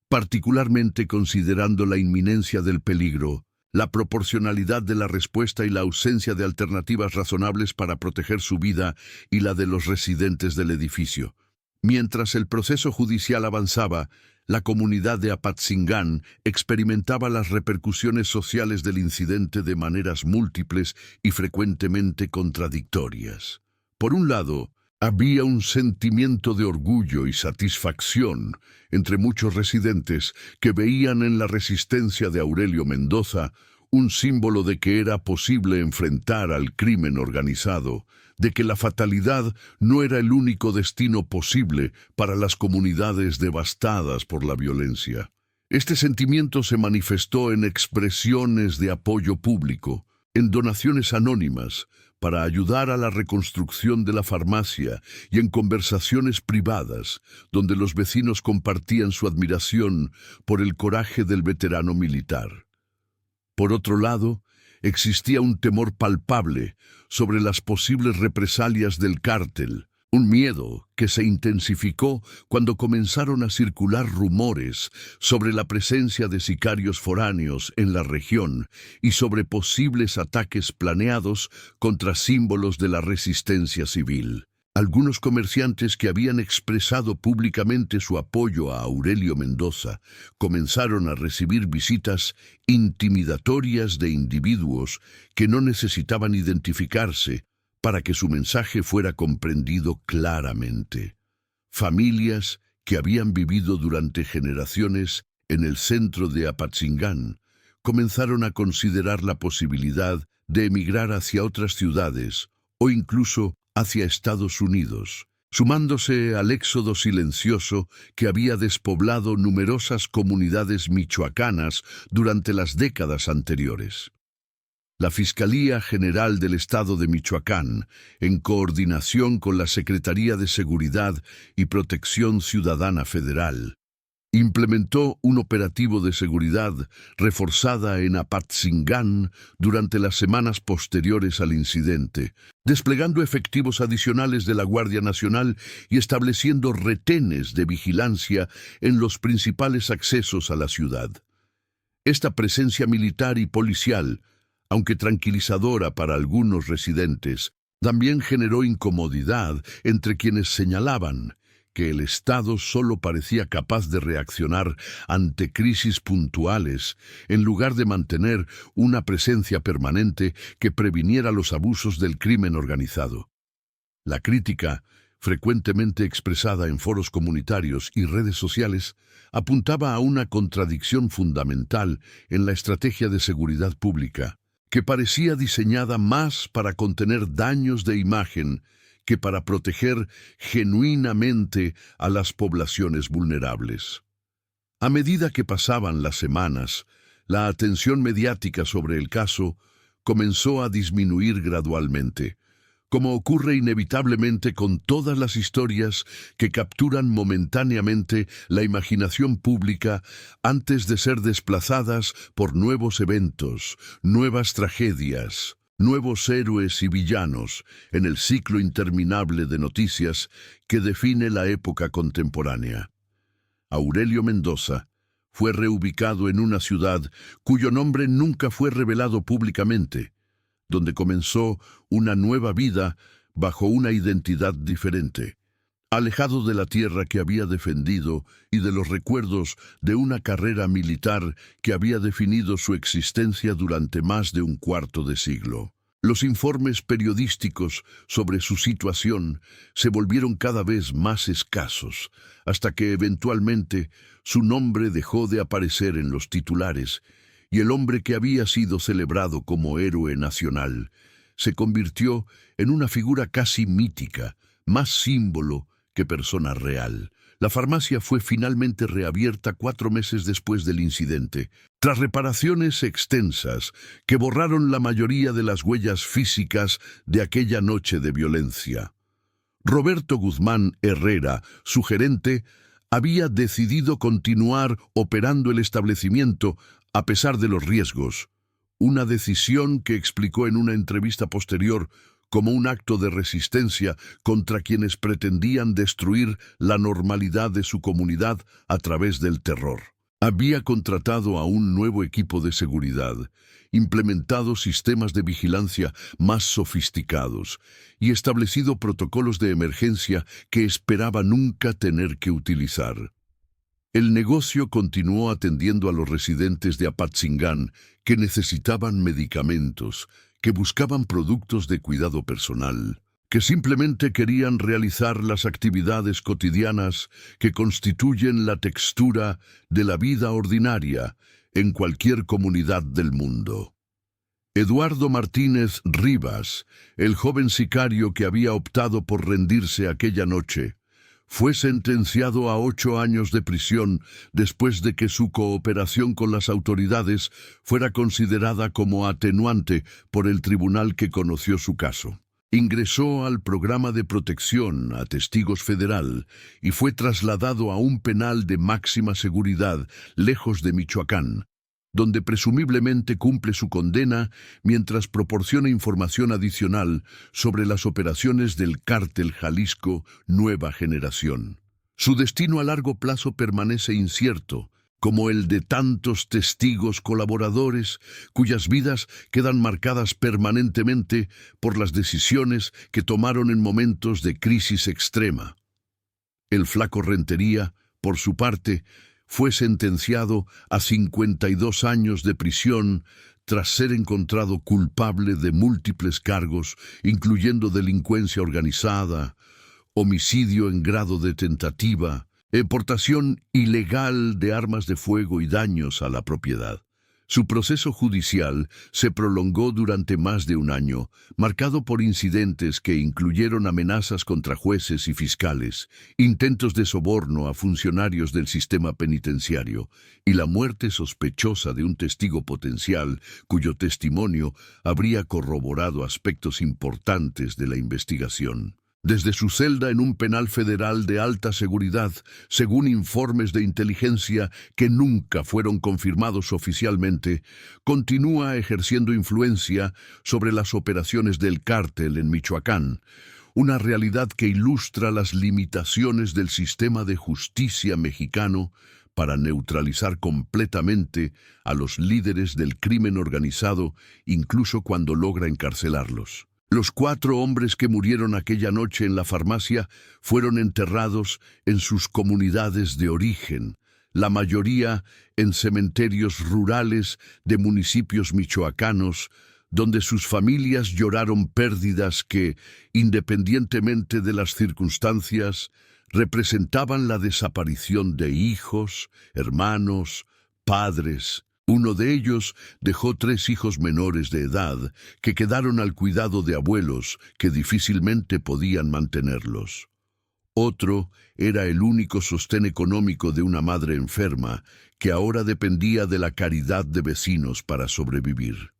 particularmente considerando la inminencia del peligro, la proporcionalidad de la respuesta y la ausencia de alternativas razonables para proteger su vida y la de los residentes del edificio. Mientras el proceso judicial avanzaba, la comunidad de Apatzingán experimentaba las repercusiones sociales del incidente de maneras múltiples y frecuentemente contradictorias. Por un lado, había un sentimiento de orgullo y satisfacción entre muchos residentes que veían en la resistencia de Aurelio Mendoza un símbolo de que era posible enfrentar al crimen organizado, de que la fatalidad no era el único destino posible para las comunidades devastadas por la violencia. Este sentimiento se manifestó en expresiones de apoyo público, en donaciones anónimas, para ayudar a la reconstrucción de la farmacia y en conversaciones privadas, donde los vecinos compartían su admiración por el coraje del veterano militar. Por otro lado, existía un temor palpable sobre las posibles represalias del cártel, un miedo que se intensificó cuando comenzaron a circular rumores sobre la presencia de sicarios foráneos en la región y sobre posibles ataques planeados contra símbolos de la resistencia civil. Algunos comerciantes que habían expresado públicamente su apoyo a Aurelio Mendoza comenzaron a recibir visitas intimidatorias de individuos que no necesitaban identificarse para que su mensaje fuera comprendido claramente. Familias que habían vivido durante generaciones en el centro de Apatzingán comenzaron a considerar la posibilidad de emigrar hacia otras ciudades o incluso hacia Estados Unidos, sumándose al éxodo silencioso que había despoblado numerosas comunidades michoacanas durante las décadas anteriores. La Fiscalía General del Estado de Michoacán, en coordinación con la Secretaría de Seguridad y Protección Ciudadana Federal, implementó un operativo de seguridad reforzada en Apatzingán durante las semanas posteriores al incidente, desplegando efectivos adicionales de la Guardia Nacional y estableciendo retenes de vigilancia en los principales accesos a la ciudad. Esta presencia militar y policial, aunque tranquilizadora para algunos residentes, también generó incomodidad entre quienes señalaban que el Estado solo parecía capaz de reaccionar ante crisis puntuales, en lugar de mantener una presencia permanente que previniera los abusos del crimen organizado. La crítica, frecuentemente expresada en foros comunitarios y redes sociales, apuntaba a una contradicción fundamental en la estrategia de seguridad pública, que parecía diseñada más para contener daños de imagen que para proteger genuinamente a las poblaciones vulnerables. A medida que pasaban las semanas, la atención mediática sobre el caso comenzó a disminuir gradualmente, como ocurre inevitablemente con todas las historias que capturan momentáneamente la imaginación pública antes de ser desplazadas por nuevos eventos, nuevas tragedias, nuevos héroes y villanos en el ciclo interminable de noticias que define la época contemporánea. Aurelio Mendoza fue reubicado en una ciudad cuyo nombre nunca fue revelado públicamente, donde comenzó una nueva vida bajo una identidad diferente, alejado de la tierra que había defendido y de los recuerdos de una carrera militar que había definido su existencia durante más de un cuarto de siglo. Los informes periodísticos sobre su situación se volvieron cada vez más escasos, hasta que eventualmente su nombre dejó de aparecer en los titulares, y el hombre que había sido celebrado como héroe nacional se convirtió en una figura casi mítica, más símbolo que persona real. La farmacia fue finalmente reabierta 4 meses después del incidente, tras reparaciones extensas que borraron la mayoría de las huellas físicas de aquella noche de violencia. Roberto Guzmán Herrera, su gerente, había decidido continuar operando el establecimiento a pesar de los riesgos, una decisión que explicó en una entrevista posterior como un acto de resistencia contra quienes pretendían destruir la normalidad de su comunidad a través del terror. Había contratado a un nuevo equipo de seguridad, implementado sistemas de vigilancia más sofisticados y establecido protocolos de emergencia que esperaba nunca tener que utilizar. El negocio continuó atendiendo a los residentes de Apatzingán que necesitaban medicamentos, que buscaban productos de cuidado personal, que simplemente querían realizar las actividades cotidianas que constituyen la textura de la vida ordinaria en cualquier comunidad del mundo. Eduardo Martínez Rivas, el joven sicario que había optado por rendirse aquella noche, fue sentenciado a 8 años de prisión después de que su cooperación con las autoridades fuera considerada como atenuante por el tribunal que conoció su caso. Ingresó al programa de protección a testigos federal y fue trasladado a un penal de máxima seguridad lejos de Michoacán, donde presumiblemente cumple su condena mientras proporciona información adicional sobre las operaciones del Cártel Jalisco Nueva Generación. Su destino a largo plazo permanece incierto, como el de tantos testigos colaboradores cuyas vidas quedan marcadas permanentemente por las decisiones que tomaron en momentos de crisis extrema. El flaco Rentería, por su parte, fue sentenciado a 52 años de prisión tras ser encontrado culpable de múltiples cargos, incluyendo delincuencia organizada, homicidio en grado de tentativa, portación ilegal de armas de fuego y daños a la propiedad. Su proceso judicial se prolongó durante más de un año, marcado por incidentes que incluyeron amenazas contra jueces y fiscales, intentos de soborno a funcionarios del sistema penitenciario y la muerte sospechosa de un testigo potencial cuyo testimonio habría corroborado aspectos importantes de la investigación. Desde su celda en un penal federal de alta seguridad, según informes de inteligencia que nunca fueron confirmados oficialmente, continúa ejerciendo influencia sobre las operaciones del cártel en Michoacán, una realidad que ilustra las limitaciones del sistema de justicia mexicano para neutralizar completamente a los líderes del crimen organizado, incluso cuando logra encarcelarlos. Los 4 hombres que murieron aquella noche en la farmacia fueron enterrados en sus comunidades de origen, la mayoría en cementerios rurales de municipios michoacanos, donde sus familias lloraron pérdidas que, independientemente de las circunstancias, representaban la desaparición de hijos, hermanos, padres. Uno de ellos dejó 3 hijos menores de edad que quedaron al cuidado de abuelos que difícilmente podían mantenerlos. Otro era el único sostén económico de una madre enferma que ahora dependía de la caridad de vecinos para sobrevivir.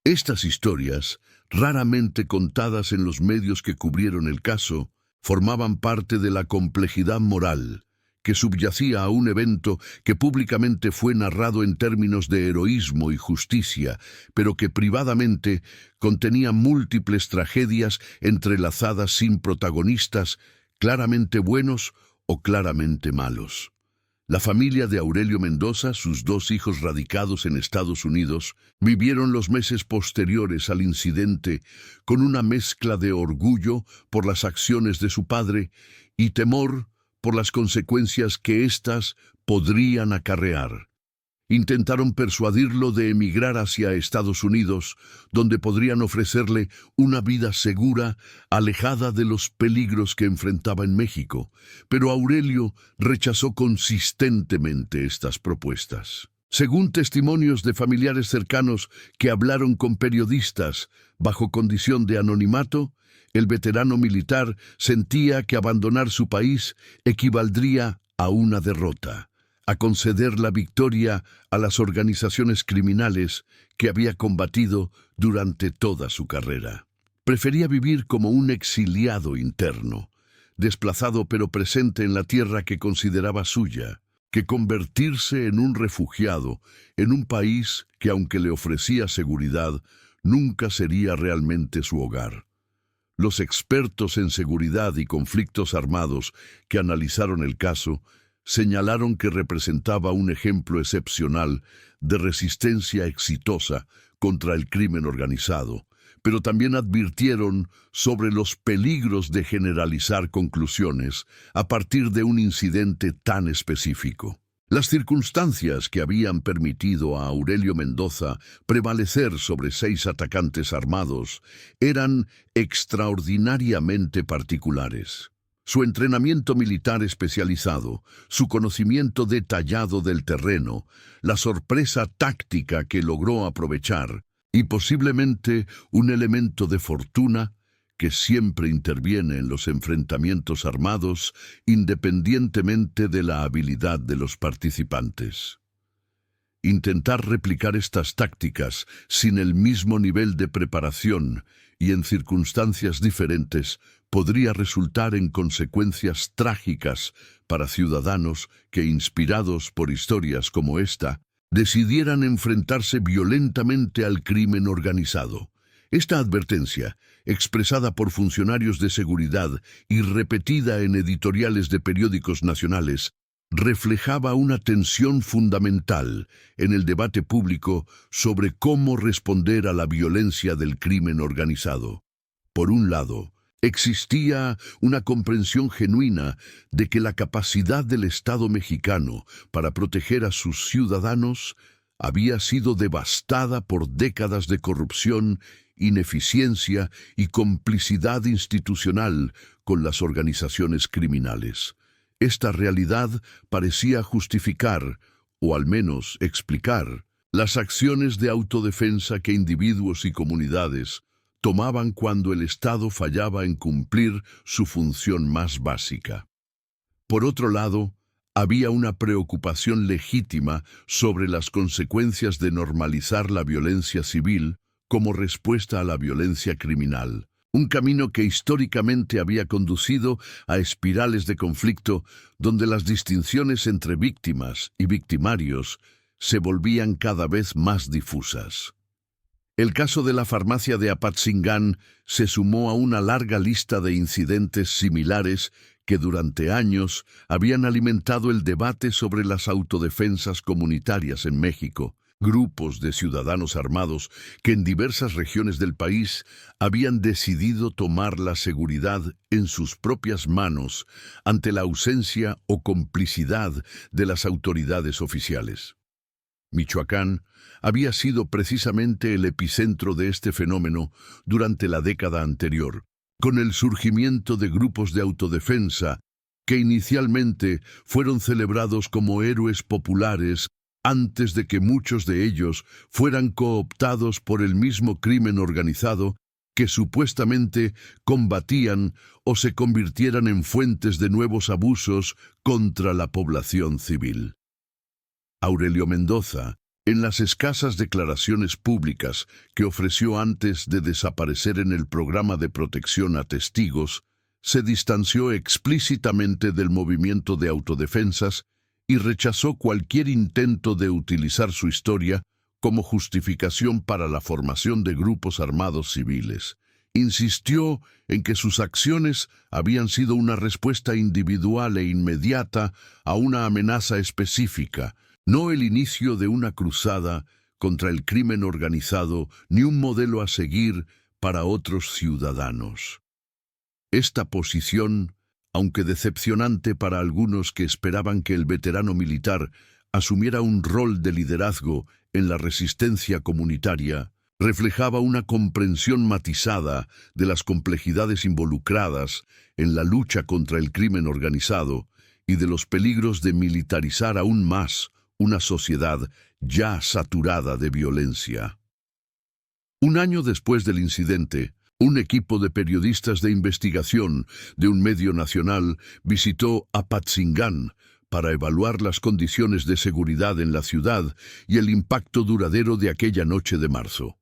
Estas historias, raramente contadas en los medios que cubrieron el caso, formaban parte de la complejidad moral que subyacía a un evento que públicamente fue narrado en términos de heroísmo y justicia, pero que privadamente contenía múltiples tragedias entrelazadas sin protagonistas, claramente buenos o claramente malos. La familia de Aurelio Mendoza, sus 2 hijos radicados en Estados Unidos, vivieron los meses posteriores al incidente con una mezcla de orgullo por las acciones de su padre y temor por las consecuencias que éstas podrían acarrear. Intentaron persuadirlo de emigrar hacia Estados Unidos, donde podrían ofrecerle una vida segura, alejada de los peligros que enfrentaba en México, pero Aurelio rechazó consistentemente estas propuestas. Según testimonios de familiares cercanos que hablaron con periodistas bajo condición de anonimato, el veterano militar sentía que abandonar su país equivaldría a una derrota, a conceder la victoria a las organizaciones criminales que había combatido durante toda su carrera. Prefería vivir como un exiliado interno, desplazado pero presente en la tierra que consideraba suya, que convertirse en un refugiado en un país que, aunque le ofrecía seguridad, nunca sería realmente su hogar. Los expertos en seguridad y conflictos armados que analizaron el caso señalaron que representaba un ejemplo excepcional de resistencia exitosa contra el crimen organizado, pero también advirtieron sobre los peligros de generalizar conclusiones a partir de un incidente tan específico. Las circunstancias que habían permitido a Aurelio Mendoza prevalecer sobre 6 atacantes armados eran extraordinariamente particulares. Su entrenamiento militar especializado, su conocimiento detallado del terreno, la sorpresa táctica que logró aprovechar y posiblemente un elemento de fortuna que siempre interviene en los enfrentamientos armados independientemente de la habilidad de los participantes. Intentar replicar estas tácticas sin el mismo nivel de preparación y en circunstancias diferentes podría resultar en consecuencias trágicas para ciudadanos que, inspirados por historias como esta, decidieran enfrentarse violentamente al crimen organizado. Esta advertencia, expresada por funcionarios de seguridad y repetida en editoriales de periódicos nacionales, reflejaba una tensión fundamental en el debate público sobre cómo responder a la violencia del crimen organizado. Por un lado, existía una comprensión genuina de que la capacidad del Estado mexicano para proteger a sus ciudadanos había sido devastada por décadas de corrupción, ineficiencia y complicidad institucional con las organizaciones criminales. Esta realidad parecía justificar, o al menos explicar, las acciones de autodefensa que individuos y comunidades tomaban cuando el Estado fallaba en cumplir su función más básica. Por otro lado, había una preocupación legítima sobre las consecuencias de normalizar la violencia civil como respuesta a la violencia criminal, un camino que históricamente había conducido a espirales de conflicto donde las distinciones entre víctimas y victimarios se volvían cada vez más difusas. El caso de la farmacia de Apatzingán se sumó a una larga lista de incidentes similares que durante años habían alimentado el debate sobre las autodefensas comunitarias en México. Grupos de ciudadanos armados que en diversas regiones del país habían decidido tomar la seguridad en sus propias manos ante la ausencia o complicidad de las autoridades oficiales. Michoacán había sido precisamente el epicentro de este fenómeno durante la década anterior, con el surgimiento de grupos de autodefensa que inicialmente fueron celebrados como héroes populares antes de que muchos de ellos fueran cooptados por el mismo crimen organizado que supuestamente combatían o se convirtieran en fuentes de nuevos abusos contra la población civil. Aurelio Mendoza, en las escasas declaraciones públicas que ofreció antes de desaparecer en el programa de protección a testigos, se distanció explícitamente del movimiento de autodefensas y rechazó cualquier intento de utilizar su historia como justificación para la formación de grupos armados civiles. Insistió en que sus acciones habían sido una respuesta individual e inmediata a una amenaza específica, no el inicio de una cruzada contra el crimen organizado ni un modelo a seguir para otros ciudadanos. Esta posición, aunque decepcionante para algunos que esperaban que el veterano militar asumiera un rol de liderazgo en la resistencia comunitaria, reflejaba una comprensión matizada de las complejidades involucradas en la lucha contra el crimen organizado y de los peligros de militarizar aún más una sociedad ya saturada de violencia. Un año después del incidente, un equipo de periodistas de investigación de un medio nacional visitó Apatzingán para evaluar las condiciones de seguridad en la ciudad y el impacto duradero de aquella noche de marzo.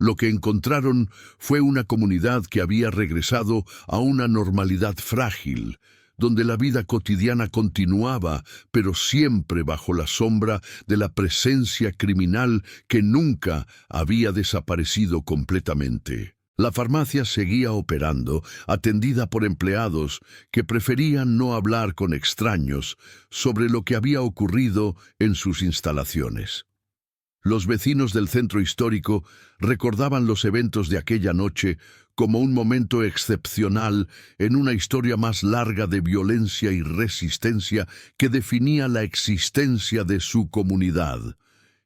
Lo que encontraron fue una comunidad que había regresado a una normalidad frágil, donde la vida cotidiana continuaba, pero siempre bajo la sombra de la presencia criminal que nunca había desaparecido completamente. La farmacia seguía operando, atendida por empleados que preferían no hablar con extraños sobre lo que había ocurrido en sus instalaciones. Los vecinos del centro histórico recordaban los eventos de aquella noche como un momento excepcional en una historia más larga de violencia y resistencia que definía la existencia de su comunidad.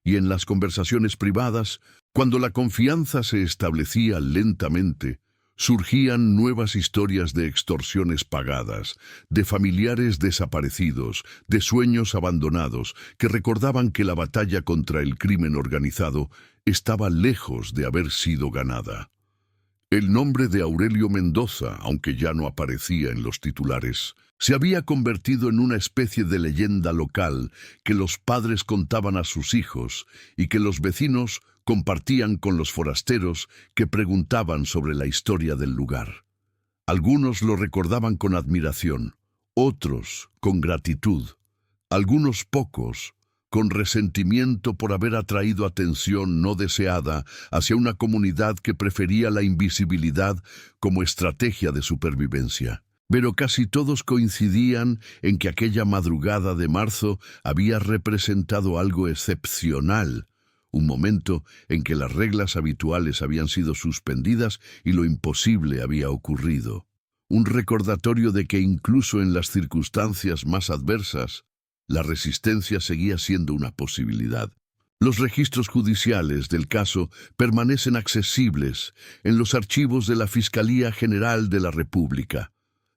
Y en las conversaciones privadas, cuando la confianza se establecía lentamente, surgían nuevas historias de extorsiones pagadas, de familiares desaparecidos, de sueños abandonados, que recordaban que la batalla contra el crimen organizado estaba lejos de haber sido ganada. El nombre de Aurelio Mendoza, aunque ya no aparecía en los titulares, se había convertido en una especie de leyenda local que los padres contaban a sus hijos y que los vecinos compartían con los forasteros que preguntaban sobre la historia del lugar. Algunos lo recordaban con admiración, otros con gratitud, algunos pocos con resentimiento por haber atraído atención no deseada hacia una comunidad que prefería la invisibilidad como estrategia de supervivencia. Pero casi todos coincidían en que aquella madrugada de marzo había representado algo excepcional, un momento en que las reglas habituales habían sido suspendidas y lo imposible había ocurrido. Un recordatorio de que incluso en las circunstancias más adversas, la resistencia seguía siendo una posibilidad. Los registros judiciales del caso permanecen accesibles en los archivos de la Fiscalía General de la República,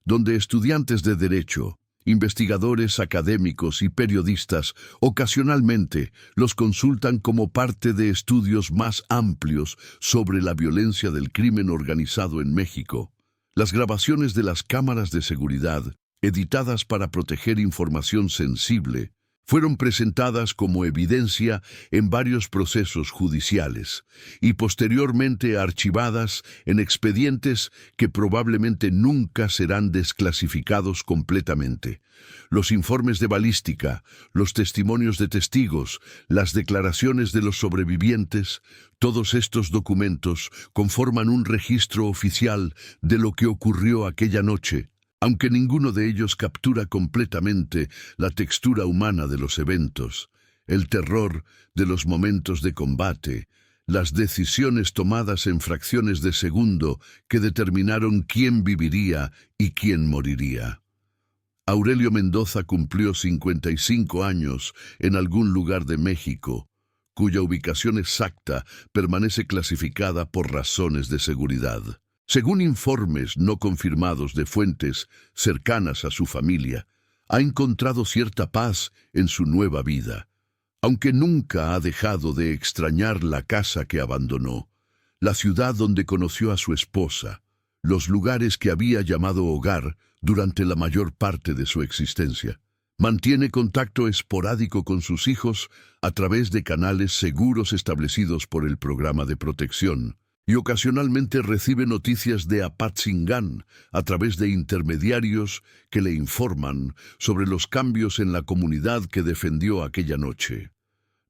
donde estudiantes de Derecho, investigadores académicos y periodistas ocasionalmente los consultan como parte de estudios más amplios sobre la violencia del crimen organizado en México. Las grabaciones de las cámaras de seguridad, editadas para proteger información sensible, fueron presentadas como evidencia en varios procesos judiciales y posteriormente archivadas en expedientes que probablemente nunca serán desclasificados completamente. Los informes de balística, los testimonios de testigos, las declaraciones de los sobrevivientes, todos estos documentos conforman un registro oficial de lo que ocurrió aquella noche, aunque ninguno de ellos captura completamente la textura humana de los eventos, el terror de los momentos de combate, las decisiones tomadas en fracciones de segundo que determinaron quién viviría y quién moriría. Aurelio Mendoza cumplió 55 años en algún lugar de México, cuya ubicación exacta permanece clasificada por razones de seguridad. Según informes no confirmados de fuentes cercanas a su familia, ha encontrado cierta paz en su nueva vida, aunque nunca ha dejado de extrañar la casa que abandonó, la ciudad donde conoció a su esposa, los lugares que había llamado hogar durante la mayor parte de su existencia. Mantiene contacto esporádico con sus hijos a través de canales seguros establecidos por el programa de protección, y ocasionalmente recibe noticias de Apatzingán a través de intermediarios que le informan sobre los cambios en la comunidad que defendió aquella noche.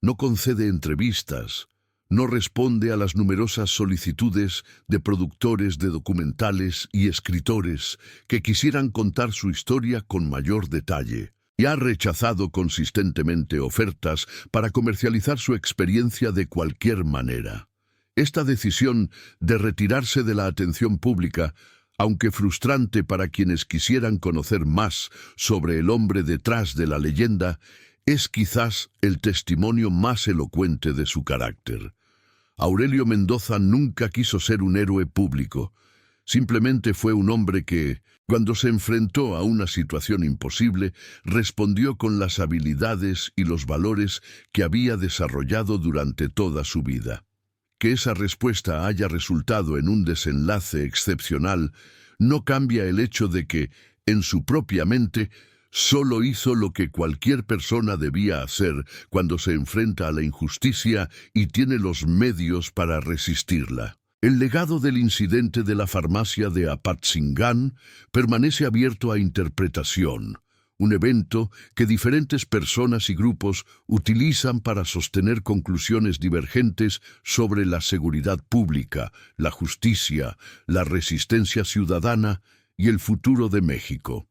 No concede entrevistas, no responde a las numerosas solicitudes de productores de documentales y escritores que quisieran contar su historia con mayor detalle, y ha rechazado consistentemente ofertas para comercializar su experiencia de cualquier manera. Esta decisión de retirarse de la atención pública, aunque frustrante para quienes quisieran conocer más sobre el hombre detrás de la leyenda, es quizás el testimonio más elocuente de su carácter. Aurelio Mendoza nunca quiso ser un héroe público. Simplemente fue un hombre que, cuando se enfrentó a una situación imposible, respondió con las habilidades y los valores que había desarrollado durante toda su vida. Que esa respuesta haya resultado en un desenlace excepcional no cambia el hecho de que, en su propia mente, solo hizo lo que cualquier persona debía hacer cuando se enfrenta a la injusticia y tiene los medios para resistirla. El legado del incidente de la farmacia de Apatzingán permanece abierto a interpretación, un evento que diferentes personas y grupos utilizan para sostener conclusiones divergentes sobre la seguridad pública, la justicia, la resistencia ciudadana y el futuro de México.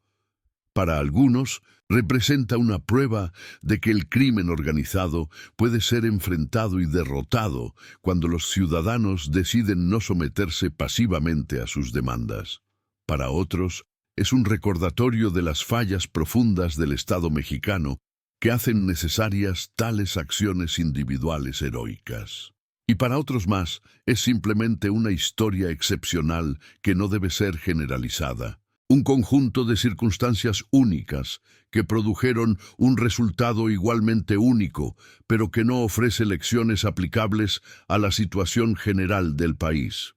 Para algunos, representa una prueba de que el crimen organizado puede ser enfrentado y derrotado cuando los ciudadanos deciden no someterse pasivamente a sus demandas. Para otros, es un recordatorio de las fallas profundas del Estado mexicano que hacen necesarias tales acciones individuales heroicas. Y para otros más, es simplemente una historia excepcional que no debe ser generalizada. Un conjunto de circunstancias únicas que produjeron un resultado igualmente único, pero que no ofrece lecciones aplicables a la situación general del país.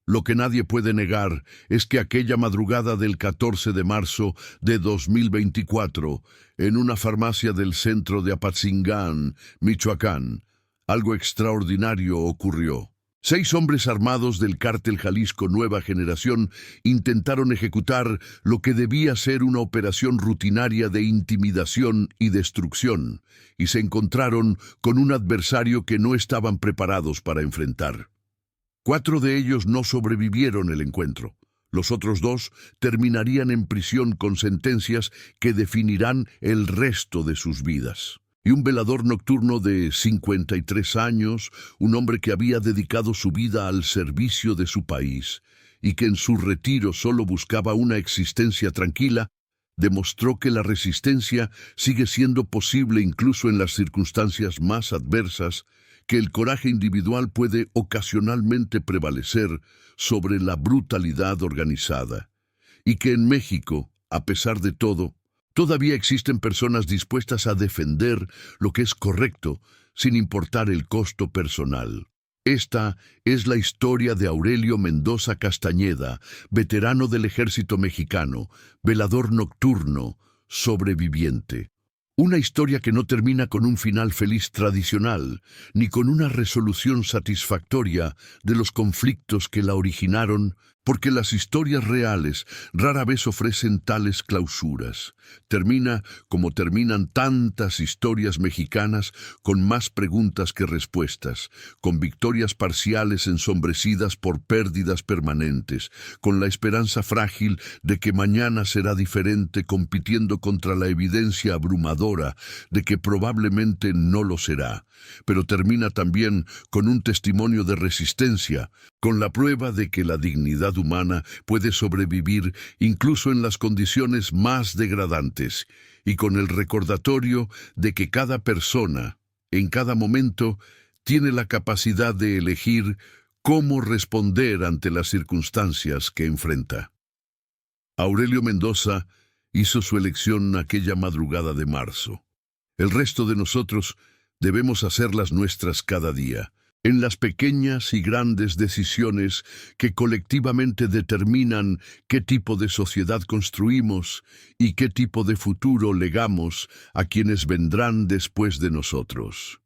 Lo que nadie puede negar es que aquella madrugada del 14 de marzo de 2024, en una farmacia del centro de Apatzingán, Michoacán, algo extraordinario ocurrió. 6 hombres armados del cártel Jalisco Nueva Generación intentaron ejecutar lo que debía ser una operación rutinaria de intimidación y destrucción, y se encontraron con un adversario que no estaban preparados para enfrentar. 4 de ellos no sobrevivieron el encuentro. Los otros 2 terminarían en prisión con sentencias que definirán el resto de sus vidas. Y un velador nocturno de 53 años, un hombre que había dedicado su vida al servicio de su país y que en su retiro solo buscaba una existencia tranquila, demostró que la resistencia sigue siendo posible incluso en las circunstancias más adversas, que el coraje individual puede ocasionalmente prevalecer sobre la brutalidad organizada, y que en México, a pesar de todo, todavía existen personas dispuestas a defender lo que es correcto, sin importar el costo personal. Esta es la historia de Aurelio Mendoza Castañeda, veterano del ejército mexicano, velador nocturno, sobreviviente. Una historia que no termina con un final feliz tradicional, ni con una resolución satisfactoria de los conflictos que la originaron, porque las historias reales rara vez ofrecen tales clausuras. Termina como terminan tantas historias mexicanas, con más preguntas que respuestas, con victorias parciales ensombrecidas por pérdidas permanentes, con la esperanza frágil de que mañana será diferente, compitiendo contra la evidencia abrumadora de que probablemente no lo será. Pero termina también con un testimonio de resistencia, con la prueba de que la dignidad humana puede sobrevivir incluso en las condiciones más degradantes, y con el recordatorio de que cada persona, en cada momento, tiene la capacidad de elegir cómo responder ante las circunstancias que enfrenta. Aurelio Mendoza hizo su elección aquella madrugada de marzo. El resto de nosotros debemos hacerlas nuestras cada día, en las pequeñas y grandes decisiones que colectivamente determinan qué tipo de sociedad construimos y qué tipo de futuro legamos a quienes vendrán después de nosotros.